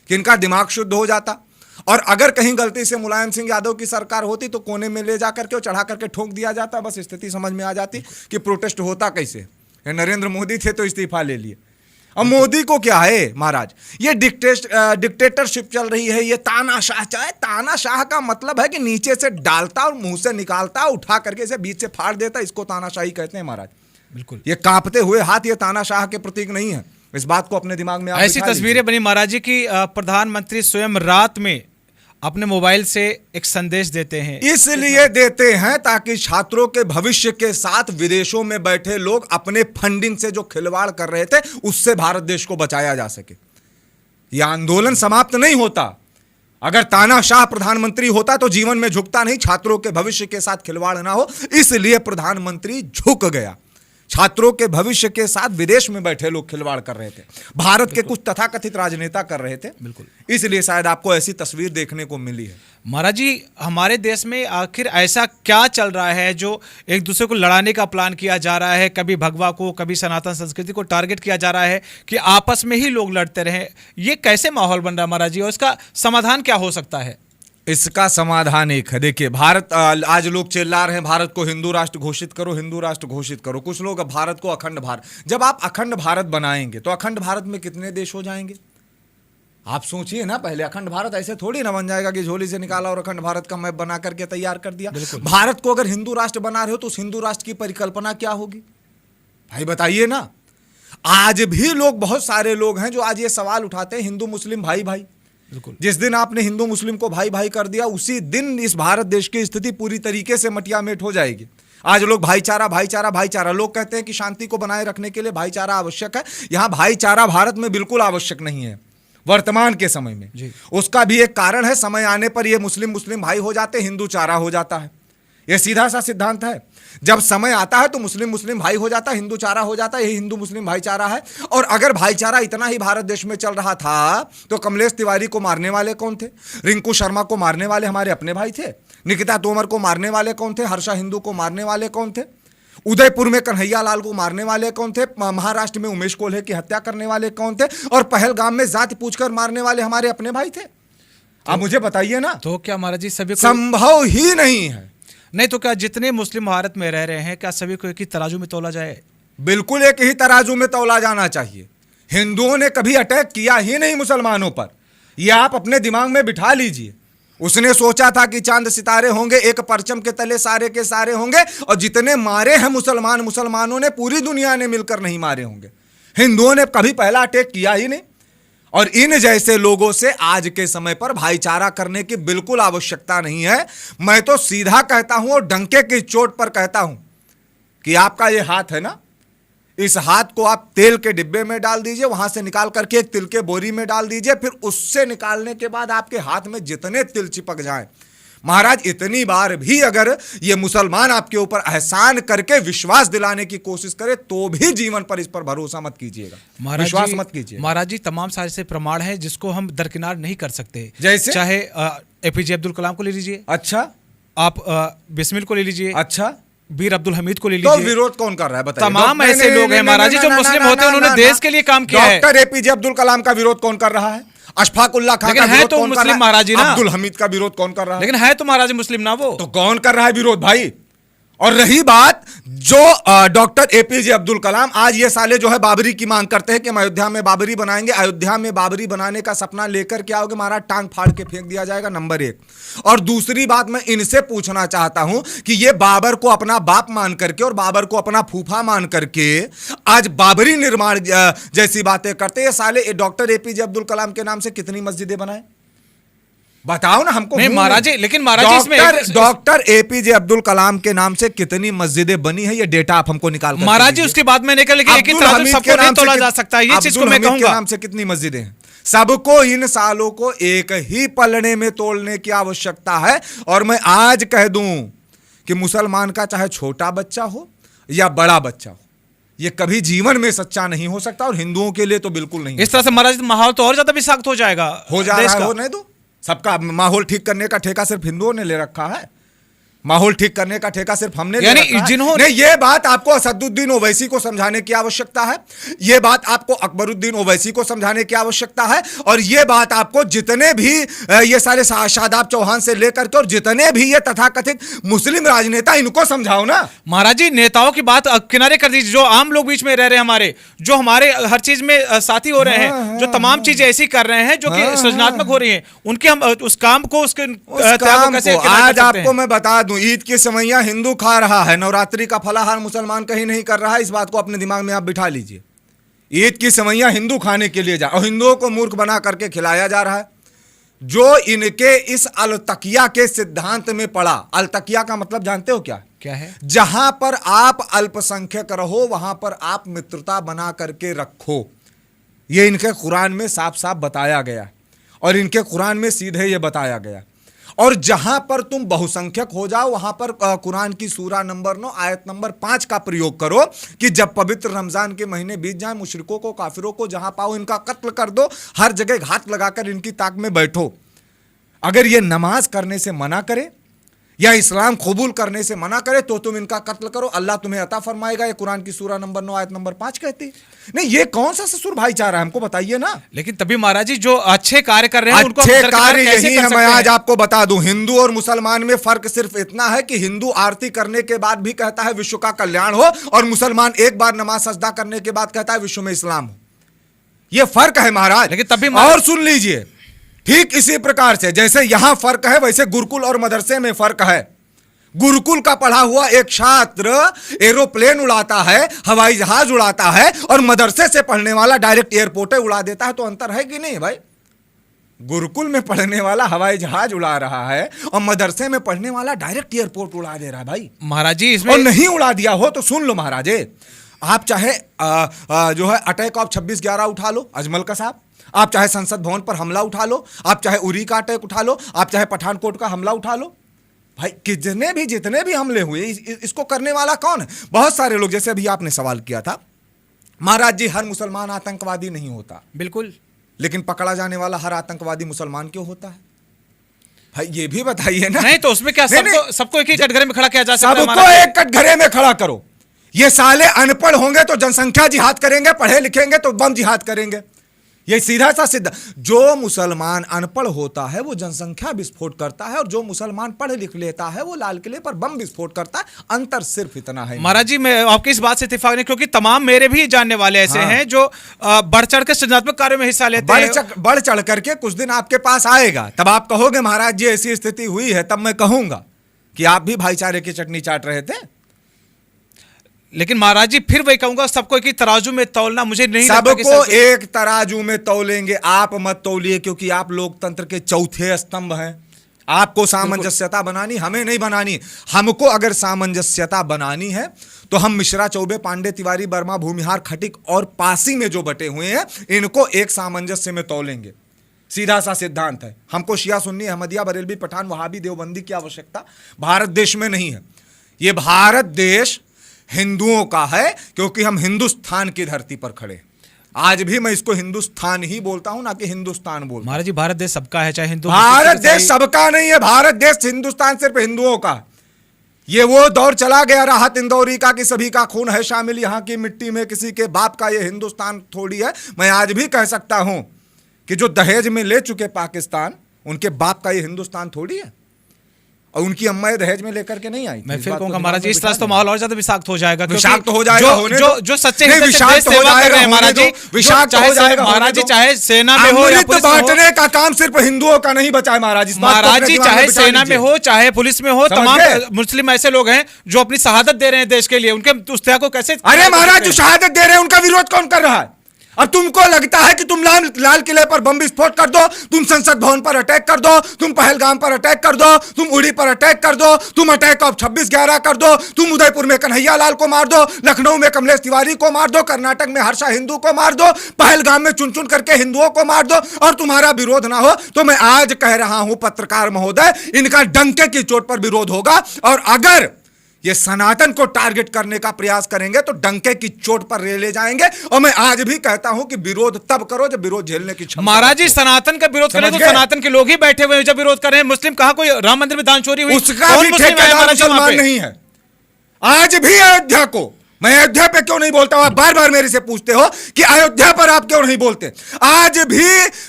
कि इनका दिमाग शुद्ध हो जाता। और अगर कहीं गलती से मुलायम सिंह यादव की सरकार होती तो कोने में ले जा करके और चढ़ा करके ठोक दिया जाता। बस स्थिति समझ में आ जाती कि प्रोटेस्ट होता कैसे। नरेंद्र मोदी थे तो इस्तीफा ले लिए। अब मोदी को क्या है महाराज, ये डिक्टेटरशिप चल रही है, ये तानाशाह। चाहे तानाशाह का मतलब है कि नीचे से डालता और मुंह से निकालता, उठा करके इसे बीच से फाड़ देता, इसको तानाशाही कहते हैं महाराज। बिल्कुल, ये कांपते हुए हाथ ये तानाशाह के प्रतीक नहीं है। इस बात को अपने दिमाग में आप ऐसी तस्वीरें बनी महाराज जी की प्रधानमंत्री स्वयं रात में अपने मोबाइल से एक संदेश देते हैं। इसलिए देते हैं ताकि छात्रों के भविष्य के साथ विदेशों में बैठे लोग अपने फंडिंग से जो खिलवाड़ कर रहे थे उससे भारत देश को बचाया जा सके। यह आंदोलन समाप्त नहीं होता। अगर तानाशाह प्रधानमंत्री होता तो जीवन में झुकता नहीं, छात्रों के भविष्य के साथ खिलवाड़ ना हो, इसलिए प्रधानमंत्री झुक गया। छात्रों के भविष्य के साथ विदेश में बैठे लोग खिलवाड़ कर रहे थे, भारत के कुछ तथाकथित राजनेता कर रहे थे। बिल्कुल, इसलिए शायद आपको ऐसी तस्वीर देखने को मिली है। महाराज जी, हमारे देश में आखिर ऐसा क्या चल रहा है जो एक दूसरे को लड़ाने का प्लान किया जा रहा है? कभी भगवा को, कभी सनातन संस्कृति को टारगेट किया जा रहा है कि आपस में ही लोग लड़ते रहे। ये कैसे माहौल बन रहा है महाराज जी, और इसका समाधान क्या हो सकता है? इसका समाधान एक है। देखिए, भारत, आज लोग चिल्ला रहे हैं भारत को हिंदू राष्ट्र घोषित करो, हिंदू राष्ट्र घोषित करो। कुछ लोग भारत को अखंड भारत। जब आप अखंड भारत बनाएंगे तो अखंड भारत में कितने देश हो जाएंगे? आप सोचिए ना, पहले अखंड भारत ऐसे थोड़ी ना बन जाएगा कि झोली से निकाला और अखंड भारत का मैप बना करके तैयार कर दिया। भारत को अगर हिंदू राष्ट्र बना रहे हो तो उस हिंदू राष्ट्र की परिकल्पना क्या होगी भाई, बताइए ना। आज भी लोग, बहुत सारे लोग हैं जो आज ये सवाल उठाते हैं हिंदू मुस्लिम भाई भाई। जिस दिन आपने हिंदू मुस्लिम को भाई भाई कर दिया, उसी दिन इस भारत देश की स्थिति पूरी तरीके से मटियामेट हो जाएगी। आज लोग भाईचारा भाईचारा भाईचारा, लोग कहते हैं कि शांति को बनाए रखने के लिए भाईचारा आवश्यक है। यहां भाईचारा भारत में बिल्कुल आवश्यक नहीं है वर्तमान के समय में जी। उसका भी एक कारण है, समय आने पर ये मुस्लिम मुस्लिम भाई हो जाते, हिंदू चारा हो जाता है। यह सीधा सा सिद्धांत है। जब समय आता है तो मुस्लिम मुस्लिम भाई हो जाता है, हिंदू चारा हो जाता है। यही हिंदू मुस्लिम भाईचारा है। और अगर भाईचारा इतना ही भारत देश में चल रहा था तो कमलेश तिवारी को मारने वाले कौन थे? रिंकू शर्मा को मारने वाले हमारे अपने भाई थे। निकिता तोमर को मारने वाले कौन थे? हर्षा हिंदू को मारने वाले कौन थे? उदयपुर में कन्हैया लाल को मारने वाले कौन थे? महाराष्ट्र में उमेश कोल्हे की हत्या करने वाले कौन थे? और पहलगाम में जाति पूछकर मारने वाले हमारे अपने भाई थे। आप मुझे बताइए ना। तो क्या महाराज जी सभी संभव ही नहीं है। नहीं तो क्या जितने मुस्लिम भारत में रह रहे हैं, क्या सभी को एक ही तराजू में तौला जाए? बिल्कुल एक ही तराजू में तौला जाना चाहिए। हिंदुओं ने कभी अटैक किया ही नहीं मुसलमानों पर, यह आप अपने दिमाग में बिठा लीजिए। उसने सोचा था कि चांद सितारे होंगे, एक परचम के तले सारे के सारे होंगे, और जितने मारे हैं मुसलमानों ने पूरी दुनिया ने मिलकर नहीं मारे होंगे। हिंदुओं ने कभी पहला अटैक किया ही नहीं। और इन जैसे लोगों से आज के समय पर भाईचारा करने की बिल्कुल आवश्यकता नहीं है। मैं तो सीधा कहता हूं और डंके की चोट पर कहता हूं कि आपका ये हाथ है ना, इस हाथ को आप तेल के डिब्बे में डाल दीजिए, वहां से निकाल करके एक तिल के बोरी में डाल दीजिए। फिर उससे निकालने के बाद आपके हाथ में जितने तिल चिपक जाएं, महाराज इतनी बार भी अगर ये मुसलमान आपके ऊपर एहसान करके विश्वास दिलाने की कोशिश करे तो भी जीवन पर इस पर भरोसा मत कीजिएगा, विश्वास मत कीजिए। महाराज जी तमाम सारे ऐसे प्रमाण हैं जिसको हम दरकिनार नहीं कर सकते। जैसे चाहे एपीजे अब्दुल कलाम को ले लीजिए, अच्छा आप बिस्मिल को ले लीजिए, अच्छा बीर अब्दुल हमीद को ले तो लीजिए। विरोध कौन कर रहा है बताइए? तमाम ऐसे लोग हैं महाराज जी जो मुस्लिम होते हैं, उन्होंने देश के लिए काम किया है। डॉक्टर एपीजे अब्दुल कलाम का विरोध कौन कर रहा है? अशफाकुल्ला खान का विरोध कौन कर रहा है? महाराज जी ना, अब्दुल हमीद का विरोध कौन कर रहा है? लेकिन है तो महाराज मुस्लिम ना वो। तो कौन कर रहा है विरोध भाई? और रही बात जो डॉक्टर एपीजे अब्दुल कलाम, आज ये साले जो है बाबरी की मांग करते हैं कि हम अयोध्या में बाबरी बनाएंगे। अयोध्या में बाबरी बनाने का सपना लेकर क्या होगा महाराज? टांग फाड़ के फेंक दिया जाएगा, नंबर 1। और दूसरी बात मैं इनसे पूछना चाहता हूं कि ये बाबर को अपना बाप मान करके और बाबर को अपना फूफा मान करके आज बाबरी निर्माण जैसी बातें करते हैं। ये साले डॉक्टर एपीजे अब्दुल कलाम के नाम से कितनी मस्जिदें बनाए बताओ ना हमको। नहीं महाराज जी, लेकिन महाराज जी इसमें डॉक्टर एपीजे अब्दुल कलाम के नाम से कितनी मस्जिदें बनी है ये डेटा आप हमको निकाल कर महाराज जी उसकी बात मैंने कहा, लेकिन एक ही तराजू सबको नहीं तोला जा सकता, ये चीज को मैं कहूंगा। नाम से कितनी मस्जिदें हैं? सबको इन सालों को एक ही पलड़े में तोड़ने की आवश्यकता है। और मैं आज कह दूं कि मुसलमान का चाहे छोटा बच्चा हो या बड़ा बच्चा हो, ये कभी जीवन में सच्चा नहीं हो सकता, और हिंदुओं के लिए तो बिल्कुल नहीं। इस तरह से महाराज माहौल तो और ज्यादा भी सख्त हो जाएगा, हो जा रहा है, हो नहीं दो। सबका माहौल ठीक करने का ठेका सिर्फ हिंदुओं ने ले रखा है, माहौल ठीक करने का ठेका सिर्फ हमने ले रखा है। जिन्होंने ये बात आपको असदुद्दीन ओवैसी को समझाने की आवश्यकता है, ये बात आपको अकबरुद्दीन ओवैसी को समझाने की आवश्यकता है, और ये बात आपको जितने भी ये सारे शादाब चौहान से लेकर के और जितने भी ये तथाकथित मुस्लिम राजनेता, इनको समझाओ ना। महाराज जी नेताओं की बात किनारे कर दीजिए, जो आम लोग बीच में रह रहे हैं हमारे, जो हमारे हर चीज में साथी हो रहे हैं, जो तमाम चीजें ऐसी कर रहे हैं जो कि सृजनात्मक हो रही हैं, उनके हम उस काम को आज आपको मैं बता दूं, ईद की सवैयां हिंदू खा रहा है, नवरात्रि का फलाहार मुसलमान कहीं नहीं कर रहा है। इस बात को अपने दिमाग में आप बिठा लीजिए। ईद की सवैयां हिंदू खाने के लिए जा, और हिंदुओं को मूर्ख बना करके खिलाया जा रहा है। जो इनके इस अलतकिया के सिद्धांत में पड़ा, अलतकिया का मतलब जानते हो क्या है? जहां पर आप अल्पसंख्यक रहो वहां पर आप मित्रता बना करके रखो। यह इनके कुरान में साफ साफ बताया गया, और इनके कुरान में सीधे यह बताया गया। और जहां पर तुम बहुसंख्यक हो जाओ वहां पर कुरान की सूरा नंबर 9 आयत नंबर 5 का प्रयोग करो कि जब पवित्र रमजान के महीने बीत जाए, मुशरिकों को, काफिरों को जहां पाओ इनका कत्ल कर दो, हर जगह घात लगाकर इनकी ताक में बैठो। अगर ये नमाज करने से मना करे या इस्लाम कबूल करने से मना करे तो तुम इनका कत्ल करो, अल्लाह तुम्हें अता फरमाएगा। ये कुरान की सूरा नंबर 9 आयत नंबर 5 कहती। नहीं, ये कौन सा ससुर भाईचारा है, हमको बताइए ना। लेकिन तभी महाराज जी जो अच्छे कार्य कर रहे हैं उनको अच्छे कार्य यही है। मैं आज आपको बता दूं, हिंदू और मुसलमान में फर्क सिर्फ इतना है कि हिंदू आरती करने के बाद भी कहता है विश्व का कल्याण हो, और मुसलमान एक बार नमाज सजदा करने के बाद कहता है विश्व में इस्लाम हो। यह फर्क है महाराज। लेकिन तभी और सुन लीजिए, ठीक इसी प्रकार से जैसे यहां फर्क है, वैसे गुरुकुल और मदरसे में फर्क है। गुरुकुल का पढ़ा हुआ एक छात्र एरोप्लेन उड़ाता है, हवाई जहाज उड़ाता है, और मदरसे से पढ़ने वाला डायरेक्ट एयरपोर्ट उड़ा देता है। तो अंतर है कि नहीं भाई? गुरुकुल में पढ़ने वाला हवाई जहाज उड़ा रहा है और मदरसे में पढ़ने वाला डायरेक्ट एयरपोर्ट उड़ा दे रहा है भाई। महाराज जी इसमें और नहीं उड़ा दिया हो तो सुन लो महाराजे, आप चाहे जो है अटैक ऑफ 26/11 उठा लो, अजमल का साहब, आप चाहे संसद भवन पर हमला उठा लो, आप चाहे उरी का अटैक उठा लो, आप चाहे पठानकोट का हमला उठा लो। भाई जितने भी हमले हुए, इसको करने वाला कौन है? बहुत सारे लोग, जैसे अभी आपने सवाल किया था महाराज जी, हर मुसलमान आतंकवादी नहीं होता। बिल्कुल, लेकिन पकड़ा जाने वाला हर आतंकवादी मुसलमान क्यों होता है? भाई ये भी बताइए ना। नहीं तो उसमें क्या सबको एक ही कटघरे में खड़ा किया जा सकता है? सबको एक कटघरे में खड़ा करो। ये साले अनपढ़ होंगे तो जनसंख्या जिहाद करेंगे, पढ़े लिखेंगे तो बम जिहाद करेंगे। ये सीधा सा सीधा। जो मुसलमान अनपढ़ होता है वो जनसंख्या विस्फोट करता है, और जो मुसलमान पढ़ लिख लेता है वो लाल किले पर बम विस्फोट करता है। अंतर सिर्फ इतना है। महाराज जी मैं आपकी इस बात से इत्तेफाक नहीं, क्योंकि तमाम मेरे भी जानने वाले ऐसे हैं जो बढ़ चढ़ के सृजनात्मक कार्यों में हिस्सा लेते हैं। बढ़ चढ़ करके कुछ दिन आपके पास आएगा, तब आप कहोगे महाराज जी ऐसी स्थिति हुई है, तब मैं कहूंगा कि आप भी भाईचारे की चटनी चाट रहे थे। लेकिन महाराज जी फिर वही कहूंगा, सबको एक तराजू में तौलना मुझे नहीं लगता कि सबको एक तराजू में तौलेंगे। आप मत तौलिए, क्योंकि आप लोकतंत्र के चौथे स्तंभ हैं। आपको सामंजस्यता बनानी, हमें नहीं बनानी। हमको अगर सामंजस्यता बनानी है तो हम मिश्रा, चौबे, पांडे, तिवारी, वर्मा, भूमिहार, खटिक और पासी में जो बटे हुए हैं इनको एक सामंजस्य में तौलेंगे। सीधा सा सिद्धांत है। हमको शिया सुन्नी अहमदिया बरेलवी पठान वहाबी देवबंदी की आवश्यकता भारत देश में नहीं है। ये भारत देश हिंदुओं का है, क्योंकि हम हिंदुस्तान की धरती पर खड़े हैं। आज भी मैं इसको हिंदुस्तान ही बोलता हूं, ना कि हिंदुस्तान बोलता हूं। महाराज जी, भारत देश सबका है, चाहे हिंदू भारत देश सबका नहीं है, भारत देश हिंदुस्तान सिर्फ हिंदुओं का। ये वो दौर चला गया राहत इंदौरी का कि सभी का खून है शामिल यहाँ की मिट्टी में, किसी के बाप का ये हिंदुस्तान थोड़ी है। मैं आज भी कह सकता हूं कि जो दहेज में ले चुके पाकिस्तान, उनके बाप का ये हिंदुस्तान थोड़ी है, और उनकी अम्मा ये दहेज में लेकर के नहीं आई। मैं फिर कहूंगा महाराज जी, इस तरह से तो माहौल और ज्यादा विषाक्त हो जाएगा। विषाक्त हो जाएगा, जो सच्चे हिंदू विषाक्त हो जाएगा महाराज जी, विषाक्त हो जाएगा महाराज जी, चाहे सेना में हो या पुलिस में हो। बांटने का काम सिर्फ हिंदुओं का नहीं बचा है महाराज जी। महाराज जी, चाहे सेना में हो चाहे पुलिस में हो, तमाम मुस्लिम ऐसे लोग हैं जो अपनी शहादत दे रहे हैं देश के लिए, उनके उस त्याग को कैसे। अरे महाराज, जो शहादत दे रहे हैं उनका विरोध कौन कर रहा है? अब तुमको लगता है कि तुम लाल किले पर बम विस्फोट कर दो, तुम संसद भवन पर अटैक कर दो, तुम पहलगाम पर अटैक कर दो, तुम उड़ी पर अटैक कर दो, तुम अटैक ऑफ 26/11 कर दो, तुम उदयपुर में कन्हैया लाल को मार दो, लखनऊ में कमलेश तिवारी को मार दो, कर्नाटक में हर्षा हिंदू को मार दो, पहलगाम में चुन चुन करके हिंदुओं को मार दो, और तुम्हारा विरोध ना हो। तो मैं आज कह रहा हूं पत्रकार महोदय, इनका डंके की चोट पर विरोध होगा, और अगर ये सनातन को टारगेट करने का प्रयास करेंगे तो डंके की चोट पर ले जाएंगे। और मैं आज भी कहता हूं कि विरोध तब करो जब विरोध झेलने की क्षमता। महाराज जी, सनातन का विरोध करें तो सनातन के लोग ही बैठे हुए हैं जब विरोध कर रहे हैं। मुस्लिम कहा कोई राम मंदिर में दान चोरी हुई, उसका भी ठेकेदार मुसलमान नहीं है। आज भी अयोध्या को, मैं अयोध्या पे क्यों नहीं बोलता हूं, आप बार बार मेरे से पूछते हो कि अयोध्या पर आप क्यों नहीं बोलते। आज भी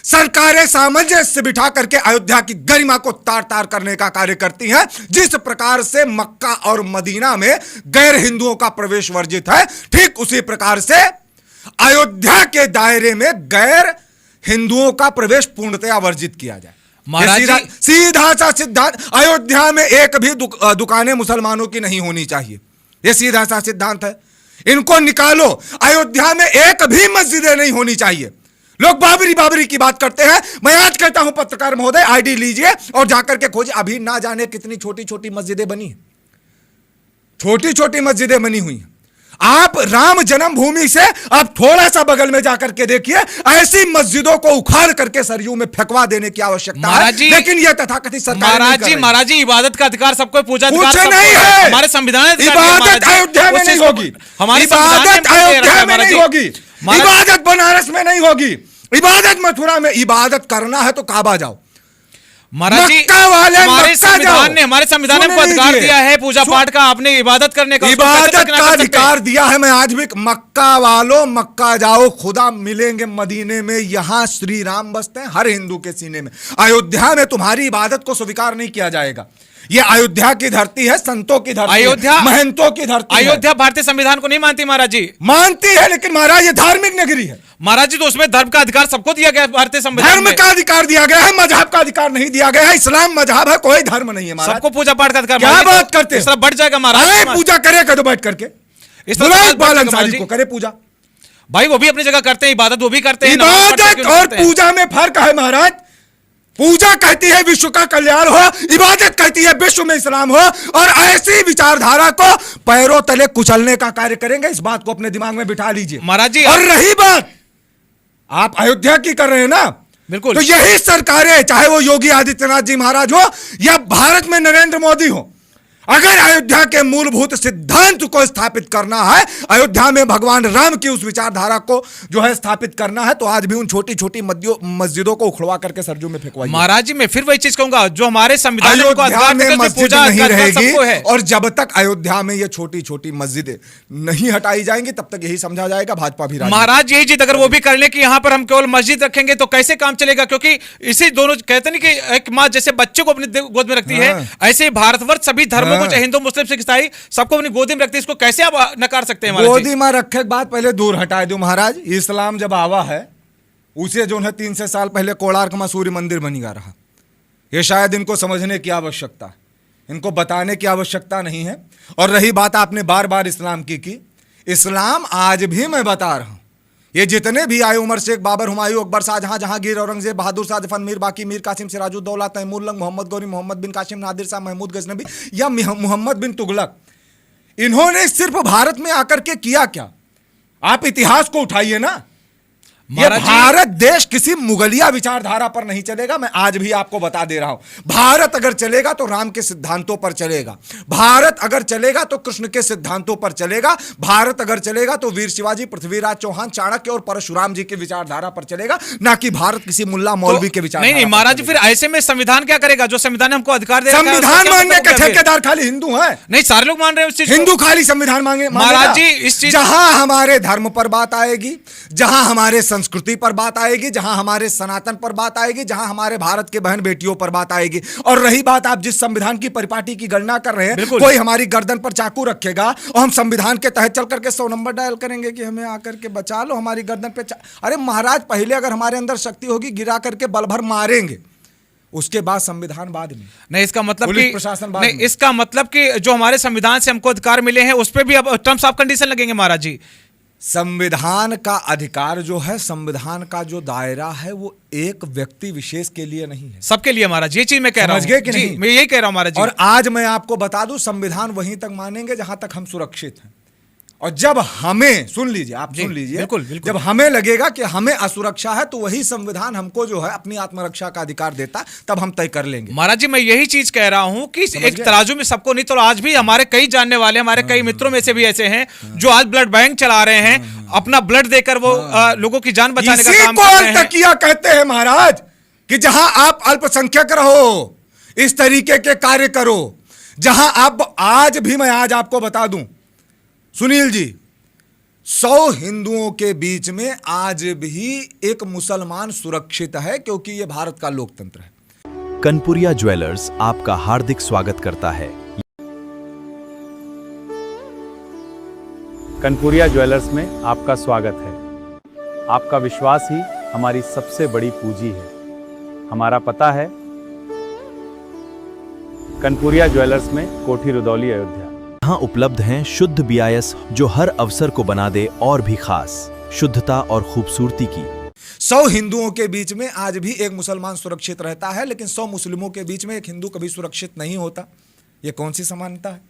सरकारें सामंजस्य बिठा करके अयोध्या की गरिमा को तार तार करने का कार्य करती हैं। जिस प्रकार से मक्का और मदीना में गैर हिंदुओं का प्रवेश वर्जित है, ठीक उसी प्रकार से अयोध्या के दायरे में गैर हिंदुओं का प्रवेश पूर्णतया वर्जित किया जाए। महाराज सीधा सा सिद्धांत, अयोध्या में एक भी दुकानें मुसलमानों की नहीं होनी चाहिए, ये सीधा सा सिद्धांत है। इनको निकालो, अयोध्या में एक भी मस्जिदें नहीं होनी चाहिए। लोग बाबरी की बात करते हैं। मैं आज कहता हूं पत्रकार महोदय, आईडी लीजिए और जाकर के खोजिए, अभी ना जाने कितनी छोटी छोटी मस्जिदें बनी हैं, छोटी छोटी मस्जिदें बनी हुई हैं। आप राम जन्मभूमि से आप थोड़ा सा बगल में जाकर के देखिए, ऐसी मस्जिदों को उखाड़ करके सरयू में फेंकवा देने की आवश्यकता है। लेकिन यह तथाकथित सरकार महाराज जी, इबादत का अधिकार सबको, पूजा कुछ नहीं है। हमारे संविधान इबादत अयोध्या में नहीं होगी, इबादत अयोध्या में नहीं होगी, इबादत बनारस में नहीं होगी, इबादत मथुरा में। इबादत करना है तो काबा जाओ। महाराज जी, हमारे संविधान ने हमको अधिकार दिया है पूजा पाठ का, आपने इबादत करने का, इबादत का अधिकार दिया है। मैं आज भी, मक्का वालों मक्का जाओ, खुदा मिलेंगे मदीने में, यहां श्री राम बसते हैं हर हिंदू के सीने में। अयोध्या में तुम्हारी इबादत को स्वीकार नहीं किया जाएगा। ये अयोध्या की धरती है, संतों की धरती, अयोध्या महंतों की धरती। अयोध्या भारतीय संविधान को नहीं मानती महाराज जी। मानती है, लेकिन महाराज ये धार्मिक नगरी है महाराज जी, तो उसमें धर्म का अधिकार सबको दिया गया है भारतीय संविधान में। धर्म का अधिकार दिया गया है, मजहब का अधिकार नहीं दिया गया है। इस्लाम मजहब है, कोई धर्म नहीं है महाराज। सबको पूजा पाठ का अधिकार। क्या बात करते हैं, इस तरह बढ़ जाएगा महाराज। पूजा करेगा तो बैठ करके, इस तरह को करे पूजा। भाई वो भी अपनी जगह करते हैं, इबादत वो भी करते हैं। इबादत और पूजा में फर्क है महाराज। पूजा कहती है विश्व का कल्याण हो, इबादत कहती है विश्व में इस्लाम हो, और ऐसी विचारधारा को पैरों तले कुचलने का कार्य करेंगे। इस बात को अपने दिमाग में बिठा लीजिए महाराज जी। और रही बात आप अयोध्या की कर रहे हैं ना, बिल्कुल, तो यही सरकारें, चाहे वो योगी आदित्यनाथ जी महाराज हो या भारत में नरेंद्र मोदी हो, अगर अयोध्या के मूलभूत सिद्धांत को स्थापित करना है, अयोध्या में भगवान राम की उस विचारधारा को जो है स्थापित करना है, तो आज भी उन छोटी छोटी मस्जिदों को उखड़वा करके सरजू में फेंकवाइए। महाराज जी, मैं फिर वही चीज कहूंगा, जो हमारे संविधान को अयोध्या में मस्जिद नहीं रहेगी, और जब तक अयोध्या में ये छोटी छोटी मस्जिदें नहीं हटाई जाएंगी तब तक यही समझा जाएगा भाजपा भी। महाराज यही चीज अगर वो भी कर ले कि यहाँ पर हम केवल मस्जिद रखेंगे तो कैसे काम चलेगा, क्योंकि इसी दोनों कहते नहीं कि एक माँ जैसे बच्चे को अपनी गोद में रखती है, ऐसे भारतवर्ष सभी धर्मों को, चाहे हिंदू मुस्लिम सिख ईसाई, सबको अपनी गोदी में रखती है। इसको कैसे आप नकार सकते हैं? गोदी में रखे के बाद पहले दूर हटा दो महाराज। इस्लाम जब आवा है, उसे जो है 300 साल पहले कोणार्क में सूर्य मंदिर बनेगा रहा। ये शायद इनको समझने की आवश्यकता है, इनको बताने की आवश्यकता नहीं है। और रही बात आपने बार बार इस्लाम की, इस्लाम आज भी मैं बता रहा हूं, ये जितने भी आए, उमर शेख, बाबर, हुमायूं, अकबर, शाहजहां, जहांगीर, औरंगजेब, बहादुर शाह जफर, मीर बाकी, मीर कासिम, सिराजुद्दौला, तैमूरलंग, मोहम्मद गौरी, मोहम्मद बिन कासिम, नादिर शाह, महमूद गजनबी या मोहम्मद बिन तुगलक, इन्होंने सिर्फ भारत में आकर के किया क्या? आप इतिहास को उठाइए ना। ये महाराज जी- भारत देश किसी मुगलिया विचारधारा पर नहीं चलेगा। मैं आज भी आपको बता दे रहा हूं, भारत अगर चलेगा तो राम के सिद्धांतों पर चलेगा, भारत अगर चलेगा तो कृष्ण के सिद्धांतों पर चलेगा, भारत अगर चलेगा तो वीर शिवाजी, पृथ्वीराज चौहान, चाणक्य और परशुराम जी की विचारधारा पर चलेगा, ना कि भारत किसी मुल्ला मौलवी के विचार। नहीं महाराज जी, फिर ऐसे में संविधान क्या करेगा? जो संविधान ने हमको अधिकार दे रखा है, उसका संविधान क्या मानने मतलब के हो गया फिर? ठेकेदार खाली हिंदू हैं? नहीं, सारे लोग मान रहे हैं उस चीज को। हिंदू खाली संविधान मांगे महाराज जी, इस चीज- जहां हमारे धर्म पर बात आएगी, जहां हमारे संस्कृति पर बात आएगी, जहां हमारे सनातन पर बात आएगी, जहां हमारे भारत के बहन बेटियों पर बात आएगी। और रही बात आप जिस संविधान की परिपाटी की गणना कर रहे हैं, बिल्कुल। कोई हमारी गर्दन पर चाकू रखेगा और हम संविधान के तहत चल करके 100 नंबर डायल करेंगे कि हमें आकर के बचा लो, हमारी गर्दन पे अरे महाराज, पहले अगर हमारे अंदर शक्ति होगी गिरा करके बल भर मारेंगे, उसके बाद संविधान बाद में। नहीं, इसका मतलब पुलिस कि प्रशासन बाद नहीं, में। इसका मतलब कि जो हमारे संविधान से हमको अधिकार मिले हैं उस पे भी अब टर्म्स ऑफ कंडीशन लगेंगे महाराज जी। संविधान का अधिकार जो है, संविधान का जो दायरा है, वो एक व्यक्ति विशेष के लिए नहीं है, सबके लिए महाराज, ये चीज मैं कह रहा समझ गए हूँ कि जी, नहीं? मैं यही कह रहा हूँ महाराज जी। और आज मैं आपको बता दूं, संविधान वहीं तक मानेंगे जहां तक हम सुरक्षित हैं। और जब हमें, सुन लीजिए, आप जी, सुन लीजिए, बिल्कुल, बिल्कुल। जब हमें लगेगा कि हमें असुरक्षा है, तो वही संविधान हमको जो है अपनी आत्मरक्षा का अधिकार देता, तब हम तय कर लेंगे। महाराज जी, मैं यही चीज कह रहा हूं कि एक गए? तराजू में सबको नहीं, तो आज भी हमारे कई जानने वाले, हमारे कई मित्रों में से भी ऐसे हैं जो आज ब्लड बैंक चला रहे हैं, अपना ब्लड देकर वो लोगों की जान बचाने का इसी काम को कर रहे हैं। तकिया कहते हैं महाराज, कि जहां आप अल्पसंख्यक रहो, इस तरीके के कार्य करो, जहां आप, आज भी मैं आज आपको बता दूं सुनील जी, 100 हिंदुओं के बीच में आज भी एक मुसलमान सुरक्षित है, क्योंकि यह भारत का लोकतंत्र है। कनपुरिया ज्वेलर्स आपका हार्दिक स्वागत करता है। कनपुरिया ज्वेलर्स में आपका स्वागत है। आपका विश्वास ही हमारी सबसे बड़ी पूंजी है। हमारा पता है कनपुरिया ज्वेलर्स में, कोठी रुदौली, अयोध्या। यहाँ उपलब्ध हैं शुद्ध BIS जो हर अवसर को बना दे और भी खास, शुद्धता और खूबसूरती की। 100 हिंदुओं के बीच में आज भी एक मुसलमान सुरक्षित रहता है, लेकिन 100 मुस्लिमों के बीच में एक हिंदू कभी सुरक्षित नहीं होता। यह कौन सी समानता है?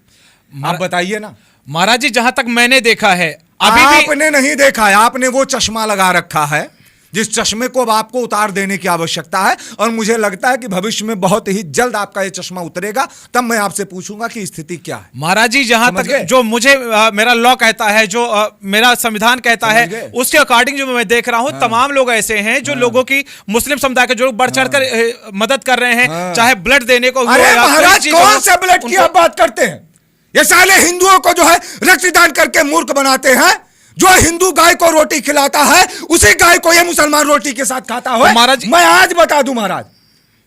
आप बताइए ना। महाराज जी, जहां तक मैंने देखा है, अभी भी आपने नहीं देखा है, आपने वो चश्मा लगा रखा है जिस चश्मे को अब आपको उतार देने की आवश्यकता है, और मुझे लगता है कि भविष्य में बहुत ही जल्द आपका ये चश्मा उतरेगा, तब मैं आपसे पूछूंगा कि स्थिति क्या है। महाराज जी, जहां समझ तक गए? जो मुझे मेरा लॉ कहता है, जो मेरा संविधान कहता समझ है, गए? उसके अकॉर्डिंग जो मैं देख रहा हूं, तमाम लोग ऐसे हैं जो लोगों की, मुस्लिम समुदाय के जो लोग बढ़ चढ़कर मदद कर रहे हैं, चाहे ब्लड देने को हो अरे या कोई महाराज, चीज कौन हो, से ब्लड की उनको- आप बात करते हैं? ये साले हिंदुओं को जो है रक्तदान करके मूर्ख बनाते हैं। जो हिंदू गाय को रोटी खिलाता है, उसी गाय को ये मुसलमान रोटी के साथ खाता है। तो महाराज, मैं आज बता दूं महाराज,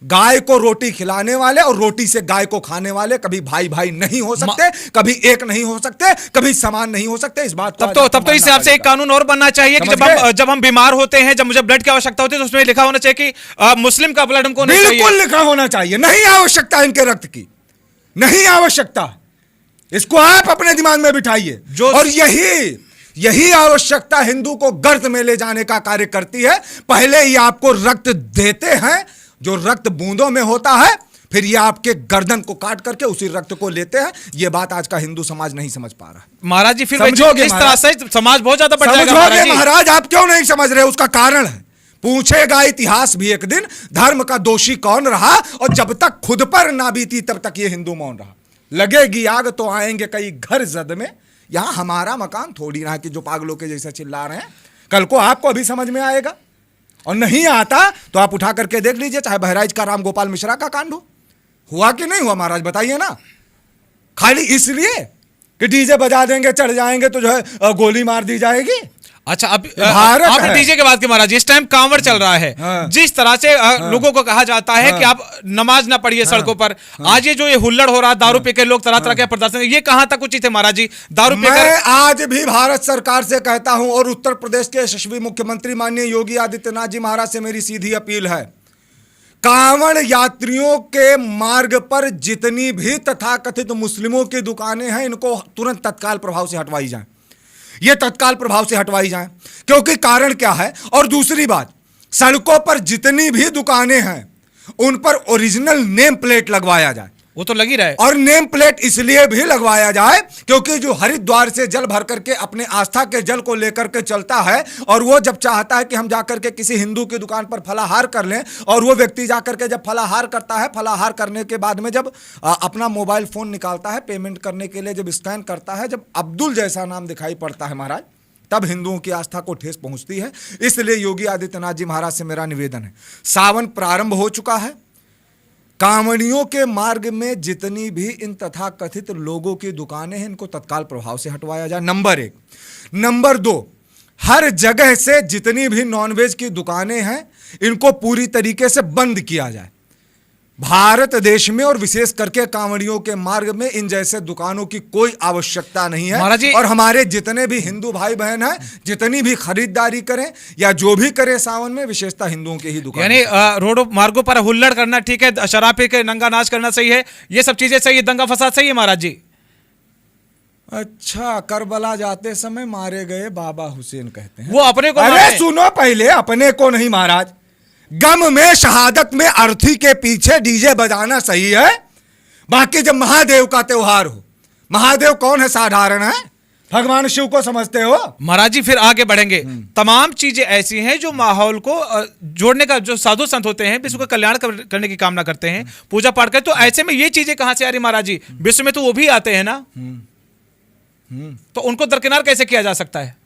गाय को रोटी खिलाने वाले और रोटी से गाय को खाने वाले कभी भाई भाई नहीं हो सकते, कभी एक नहीं हो सकते, कभी समान नहीं हो सकते। इस बात को तब तो इस हिसाब से एक कानून और बनना चाहिए कि समझ जब हम बीमार होते हैं, जब मुझे ब्लड की आवश्यकता होती है, तो उसमें लिखा होना चाहिए कि मुस्लिम का ब्लड हमको नहीं चाहिए। बिल्कुल लिखा होना चाहिए। नहीं आवश्यकता इनके रक्त की, नहीं आवश्यकता, इसको आप अपने दिमाग में बिठाइए। और यही आवश्यकता हिंदू को गर्त में ले जाने का कार्य करती है। पहले ये आपको रक्त देते हैं, जो रक्त बूंदों में होता है, फिर ये आपके गर्दन को काट करके उसी रक्त को लेते हैं। ये बात आज का हिंदू समाज नहीं समझ पा रहा। महाराज जी, फिर समझोगे इस तरह से समाज बहुत ज्यादा बढ़ जाएगा। समझोगे महाराज, आप क्यों नहीं समझ रहे? उसका कारण है, पूछेगा इतिहास भी एक दिन, धर्म का दोषी कौन रहा, और जब तक खुद पर ना बीती तब तक ये हिंदू मौन रहा। लगेगी आग तो आएंगे कई घर जद में। यहां हमारा मकान थोड़ी ना कि जो पागलों के जैसा चिल्ला रहे हैं, कल को आपको अभी समझ में आएगा। और नहीं आता तो आप उठा करके देख लीजिए, चाहे बहराइच का राम गोपाल मिश्रा का कांड हुआ कि नहीं हुआ महाराज, बताइए ना। खाली इसलिए कि डीजे बजा देंगे, चढ़ जाएंगे तो जो है गोली मार दी जाएगी। अच्छा, अब भारत आप है। डीजे के बात की महाराज, इस टाइम कांवड़ चल रहा है। हाँ। जिस तरह से लोगों को कहा जाता है कि आप नमाज ना पढ़िए सड़कों पर, आज ये जो ये हुल्लड़ हो रहा, दारू पी के लोग तरह तरह के प्रदर्शन, ये कहां तक उचित है महाराज जी? दारू पीकर मैं आज भी भारत सरकार से कहता हूं, और उत्तर प्रदेश के यशस्वी मुख्यमंत्री माननीय योगी आदित्यनाथ जी महाराज से मेरी सीधी अपील है, कांवड़ यात्रियों के मार्ग पर जितनी भी तथाकथित मुस्लिमों की दुकानें हैं, इनको तुरंत तत्काल प्रभाव से हटवाई जाए। ये तत्काल प्रभाव से हटवाई जाए, क्योंकि कारण क्या है। और दूसरी बात, सड़कों पर जितनी भी दुकानें हैं, उन पर ओरिजिनल नेम प्लेट लगवाया जाए। वो तो लग ही रहा है। और नेम प्लेट इसलिए भी लगवाया जाए क्योंकि जो हरिद्वार से जल भर करके अपने आस्था के जल को लेकर के चलता है और वो जब चाहता है कि हम जाकर के किसी हिंदू की दुकान पर फलाहार कर लें, और वो व्यक्ति जाकर के जब फलाहार करता है, फलाहार करने के बाद में जब अपना मोबाइल फोन निकालता है पेमेंट करने के लिए, जब स्कैन करता है, जब अब्दुल जैसा नाम दिखाई पड़ता है महाराज, तब हिंदुओं की आस्था को ठेस पहुंचती है। इसलिए योगी आदित्यनाथ जी महाराज से मेरा निवेदन है, सावन प्रारंभ हो चुका है, कांवड़ियों के मार्ग में जितनी भी इन तथाकथित लोगों की दुकानें हैं इनको तत्काल प्रभाव से हटवाया जाए, नंबर 1। नंबर 2, हर जगह से जितनी भी नॉनवेज की दुकानें हैं इनको पूरी तरीके से बंद किया जाए। भारत देश में और विशेष करके कांवड़ियों के मार्ग में इन जैसे दुकानों की कोई आवश्यकता नहीं महाराज जी, है। और हमारे जितने भी हिंदू भाई बहन हैं, जितनी भी खरीदारी करें या जो भी करें सावन में, विशेषता हिंदुओं के ही दुकान। यानी रोडों मार्गों पर हुल्लड़ करना ठीक है, शराब पी के नंगा नाच करना सही है, ये सब चीजें सही है, दंगा फसाद सही है महाराज जी? अच्छा, करबला जाते समय मारे गए बाबा हुसैन कहते हैं वो अपने को अरे मारे। सुनो, पहले अपने को नहीं महाराज। गम में शहादत में अर्थी के पीछे डीजे बजाना सही है, बाकी जब महादेव का त्योहार हो, महादेव कौन है, साधारण है, भगवान शिव को समझते हो महाराज जी? फिर आगे बढ़ेंगे। तमाम चीजें ऐसी हैं जो माहौल को जोड़ने का, जो साधु संत होते हैं विश्व का कल्याण करने की कामना करते हैं, पूजा पाठ करते, तो ऐसे में ये चीजें कहां से आ रही महाराज जी? विश्व में तो वो भी आते हैं ना, तो उनको दरकिनार कैसे किया जा सकता है?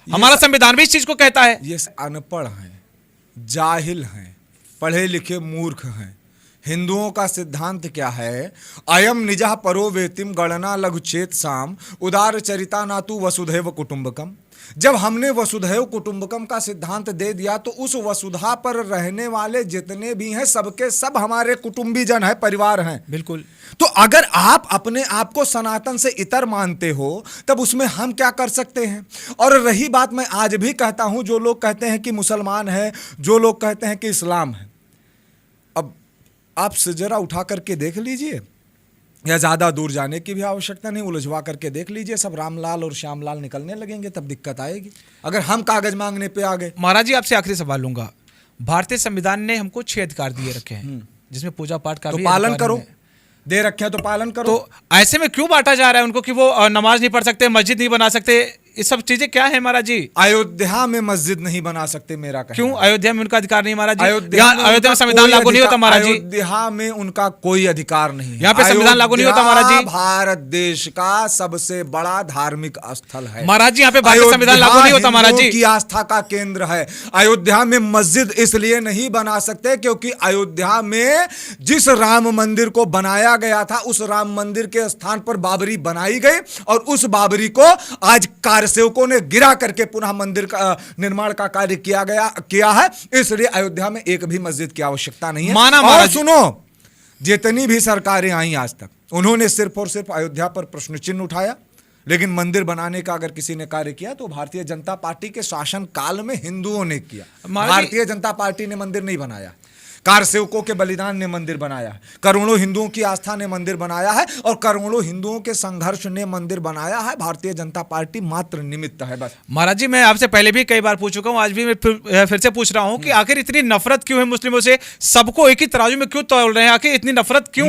हमारा संविधान भी इस चीज को कहता है। ये अनपढ़ हैं, जाहिल हैं, पढ़े लिखे मूर्ख हैं। हिंदुओं का सिद्धांत क्या है? अयम निजः परो वेतिम गणना लघुचेत साम उदार चरिता नातु वसुधैव कुटुंबकम। जब हमने वसुधैव कुटुंबकम का सिद्धांत दे दिया तो उस वसुधा पर रहने वाले जितने भी हैं सबके सब हमारे कुटुंबी जन हैं, परिवार हैं। बिल्कुल। तो अगर आप अपने आप को सनातन से इतर मानते हो तब उसमें हम क्या कर सकते हैं? और रही बात, मैं आज भी कहता हूं, जो लोग कहते हैं कि मुसलमान है, जो लोग कहते हैं कि इस्लाम है, अब आप जरा उठा करके देख लीजिए, या ज्यादा दूर जाने की भी आवश्यकता नहीं, उलझवा करके देख लीजिए, सब रामलाल और श्यामलाल निकलने लगेंगे, तब दिक्कत आएगी अगर हम कागज मांगने पे आ गए। महाराज जी, आपसे आखिरी सवाल लूंगा। भारतीय संविधान ने हमको 6 अधिकार दिए रखे हैं, जिसमें पूजा पाठ का तो भी पालन अधिकार करो, है। दे रखे हैं तो पालन करो। तो ऐसे में क्यों बांटा जा रहा है उनको कि वो नमाज नहीं पढ़ सकते, मस्जिद नहीं बना सकते? ये सब चीजें क्या है महाराज जी? अयोध्या में मस्जिद नहीं बना सकते, मेरा कहना। क्यों अयोध्या में उनका अधिकार नहीं महाराज जी? अयोध्या में संविधान लागू नहीं होता महाराज जी? अयोध्या में उनका कोई अधिकार नहीं है। यहाँ पे संविधान लागू नहीं होता महाराज जी? भारत देश का सबसे बड़ा धार्मिक स्थल है महाराज जी, यहाँ पे भारतीय संविधान लागू नहीं होता महाराज जी? की आस्था का केंद्र है। अयोध्या में मस्जिद इसलिए नहीं बना सकते क्योंकि अयोध्या में जिस राम मंदिर को बनाया गया था उस राम मंदिर के स्थान पर बाबरी बनाई गई और उस बाबरी को आज कारसेवकों ने गिरा करके पुनः मंदिर का निर्माण का कार्य किया है। इसलिए अयोध्या में एक भी मस्जिद की आवश्यकता नहीं है। माना और महाराज। सुनो, जितनी भी सरकारें आई आज तक उन्होंने सिर्फ और सिर्फ अयोध्या पर प्रश्न चिन्ह उठाया, लेकिन मंदिर बनाने का अगर किसी ने कार्य किया तो भारतीय जनता पार्टी के शासन काल में हिंदुओं ने किया। भारतीय जनता पार्टी ने मंदिर नहीं बनाया, कारसेवकों के बलिदान ने मंदिर बनाया, करोड़ों हिंदुओं की आस्था ने मंदिर बनाया है और करोड़ों हिंदुओं के संघर्ष ने मंदिर बनाया है। भारतीय जनता पार्टी मात्र निमित्त है बस। महाराज जी, मैं आपसे पहले भी कई बार पूछ चुका हूं, आज भी मैं फिर से पूछ रहा हूं कि आखिर इतनी नफरत क्यों है मुस्लिमों से? सबको एक ही तराजू में क्यों तोल रहे हैं? आखिर इतनी नफरत क्यों?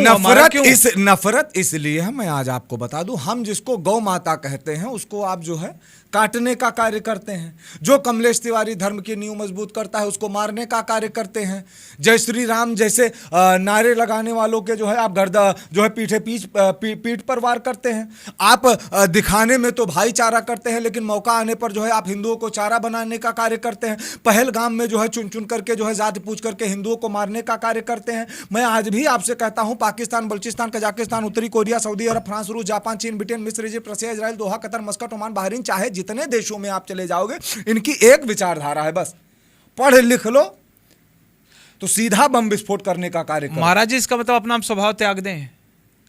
नफरत इसलिए है, मैं आज आपको बता दूं, हम जिसको गौ माता कहते हैं उसको आप जो है काटने का कार्य करते हैं। जो कमलेश तिवारी धर्म की नींव मजबूत करता है उसको मारने का कार्य करते हैं। जय श्री राम जैसे नारे लगाने वालों के जो है आप गर्दा जो है पीठ पर वार करते हैं। आप दिखाने में तो भाईचारा करते हैं लेकिन मौका आने पर जो है आप हिंदुओं को चारा बनाने का कार्य करते हैं। पहलगाम में जो है चुन चुन करके जो है जाति पूछ करके हिंदुओं को मारने का कार्य करते हैं। मैं आज भी आपसे कहता हूं, पाकिस्तान, बलूचिस्तान, कजाकिस्तान, उत्तरी कोरिया, सऊदी अरब, फ्रांस, रूस, जापान, चीन, ब्रिटेन, मिस्र, इजिप्ट, रसिया, इजराइल, दोहा, कतर, मस्कट, ओमान, बहरीन, चाहे जितने देशों में आप चले जाओगे इनकी एक विचारधारा है, बस पढ़ लिख लो तो सीधा बम विस्फोट करने का कार्य करो। महाराज जी, इसका मतलब अपना स्वभाव त्याग दें?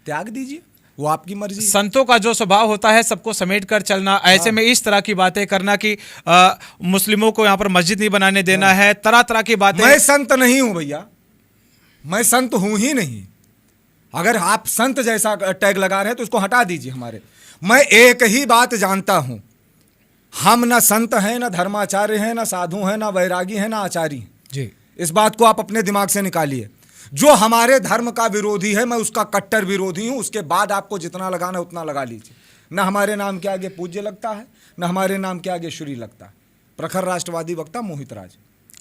त्याग दीजिए, वो आपकी मर्जी। संतों का जो स्वभाव होता है सबको समेट कर चलना, ऐसे में इस तरह की बातें करना कि मुस्लिमों को यहां पर मस्जिद नहीं बनाने देना है, तरह तरह की बातें। मैं संत नहीं हूं भैया, मैं संत हूं ही नहीं। अगर आप संत जैसा टैग लगा रहे हैं तो उसको हटा दीजिए हमारे। मैं एक ही बात जानता हूं, हम ना संत हैं, ना धर्माचार्य हैं, ना साधु हैं, ना वैरागी हैं, ना आचार्य हैं। जी, इस बात को आप अपने दिमाग से निकालिए। जो हमारे धर्म का विरोधी है मैं उसका कट्टर विरोधी हूं। उसके बाद आपको जितना लगाना है उतना लगा लीजिए। न हमारे नाम के आगे पूज्य लगता है, न हमारे नाम के आगे श्री लगता है। प्रखर राष्ट्रवादी वक्ता मोहित राज।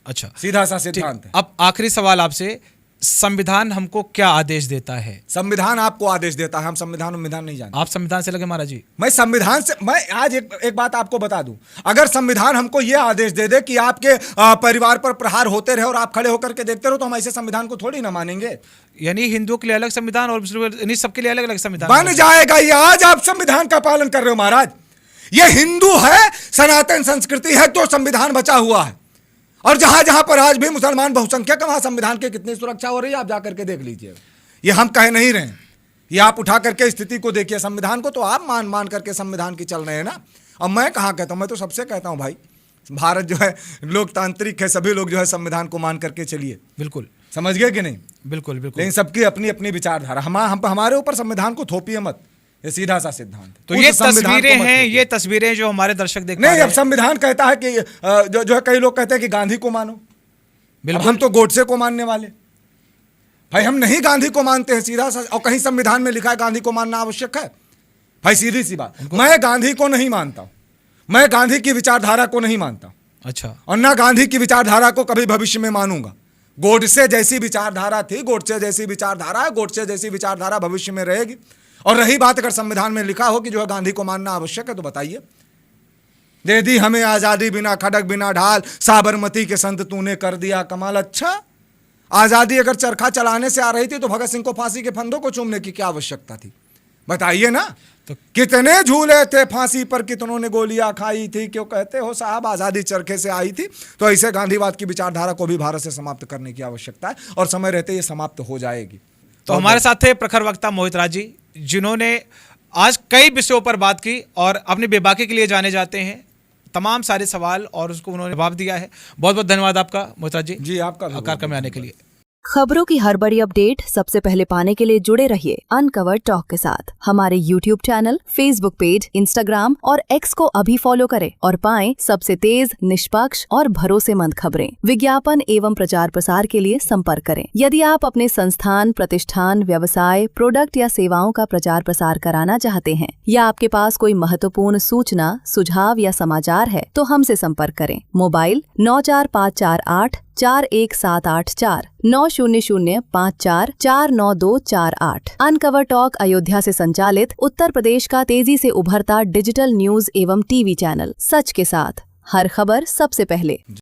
अच्छा, सीधा सा ठीक। सिद्धांत है। अब आखिरी सवाल आपसे, संविधान हमको क्या आदेश देता है? संविधान आपको आदेश देता है, हम संविधान नहीं जानते। आप संविधान से लगे महाराज जी? मैं संविधान से, मैं आज एक बात आपको बता दूं, अगर संविधान हमको यह आदेश दे दे कि आपके परिवार पर प्रहार होते रहे और आप खड़े होकर के देखते रहो, तो हम ऐसे संविधान को थोड़ी ना मानेंगे। यानी हिंदुओं के लिए अलग संविधान और यानी सबके लिए अलग अलग संविधान बन जाएगा ये। आज आप संविधान का पालन कर रहे हो महाराज। ये हिंदू है, सनातन संस्कृति है, तो संविधान बचा हुआ है। और जहां जहां पर आज भी मुसलमान बहुसंख्यक, वहां संविधान की कितनी सुरक्षा हो रही है आप जाकर के देख लीजिए। ये हम कह नहीं रहे हैं, ये आप उठा करके स्थिति को देखिए। संविधान को तो आप मान करके संविधान की चल रहे हैं ना। और मैं कहां कहता हूं, मैं तो सबसे कहता हूं भाई, भारत जो है लोकतांत्रिक है, सभी लोग जो है संविधान को मान करके चलिए। बिल्कुल, समझ गए कि नहीं? बिल्कुल बिल्कुल। लेकिन सबकी अपनी अपनी विचारधारा। हमारे ऊपर संविधान को थोपिए मत, ये सीधा सा सिद्धांत है। तो ये तस्वीरें हैं, ये तस्वीरें जो हमारे दर्शक देख नहीं, अब संविधान कहता है कि जो है, कई लोग कहते हैं कि गांधी को मानो। अब हम तो गोडसे को मानने वाले भाई, हम नहीं गांधी को मानते हैं, सीधा सा। और कहीं संविधान में लिखा है गांधी को मानना आवश्यक है भाई? सीधी सी बात, मैं गांधी को नहीं मानता हूं, मैं गांधी की विचारधारा को नहीं मानता। अच्छा। और ना गांधी की विचारधारा को कभी भविष्य में मानूंगा। गोडसे जैसी विचारधारा थी, गोडसे जैसी विचारधारा है, गोडसे जैसी विचारधारा भविष्य में रहेगी। और रही बात, अगर संविधान में लिखा हो कि जो है गांधी को मानना आवश्यक है, तो बताइए। दे दी हमें आजादी बिना खड़क बिना ढाल, साबरमती के संत तूने कर दिया कमाल। अच्छा, आजादी अगर चरखा चलाने से आ रही थी तो भगत सिंह को फांसी के फंदों को चूमने की क्या आवश्यकता थी? बताइए ना। तो कितने झूले थे फांसी पर, कितनों ने गोलियां खाई थी। क्यों कहते हो साहब आजादी चरखे से आई थी? तो ऐसे गांधीवाद की विचारधारा को भी भारत से समाप्त करने की आवश्यकता है, और समय रहते ये समाप्त हो जाएगी। तो हमारे साथ थे प्रखर वक्ता मोहित राज जी, जिन्होंने आज कई विषयों पर बात की और अपनी बेबाकी के लिए जाने जाते हैं। तमाम सारे सवाल और उसको उन्होंने जवाब दिया है। बहुत बहुत धन्यवाद आपका मोहित राज जी। जी, आपका भी कार्यक्रम में आने के लिए। खबरों की हर बड़ी अपडेट सबसे पहले पाने के लिए जुड़े रहिए अनकवर टॉक के साथ। हमारे YouTube channel, Facebook page, Instagram और X को अभी फॉलो करें और पाएं सबसे तेज, निष्पक्ष और भरोसेमंद खबरें। विज्ञापन एवं प्रचार प्रसार के लिए संपर्क करें। यदि आप अपने संस्थान, प्रतिष्ठान, व्यवसाय, प्रोडक्ट या सेवाओं का प्रचार प्रसार कराना चाहते हैं या आपके पास कोई महत्वपूर्ण सूचना, सुझाव या समाचार है, तो हमसे संपर्क करें। मोबाइल 94548 41784 90054 49248। अनकवर टॉक अयोध्या से संचालित उत्तर प्रदेश का तेजी से उभरता डिजिटल न्यूज एवं टीवी चैनल, सच के साथ, हर खबर सबसे पहले।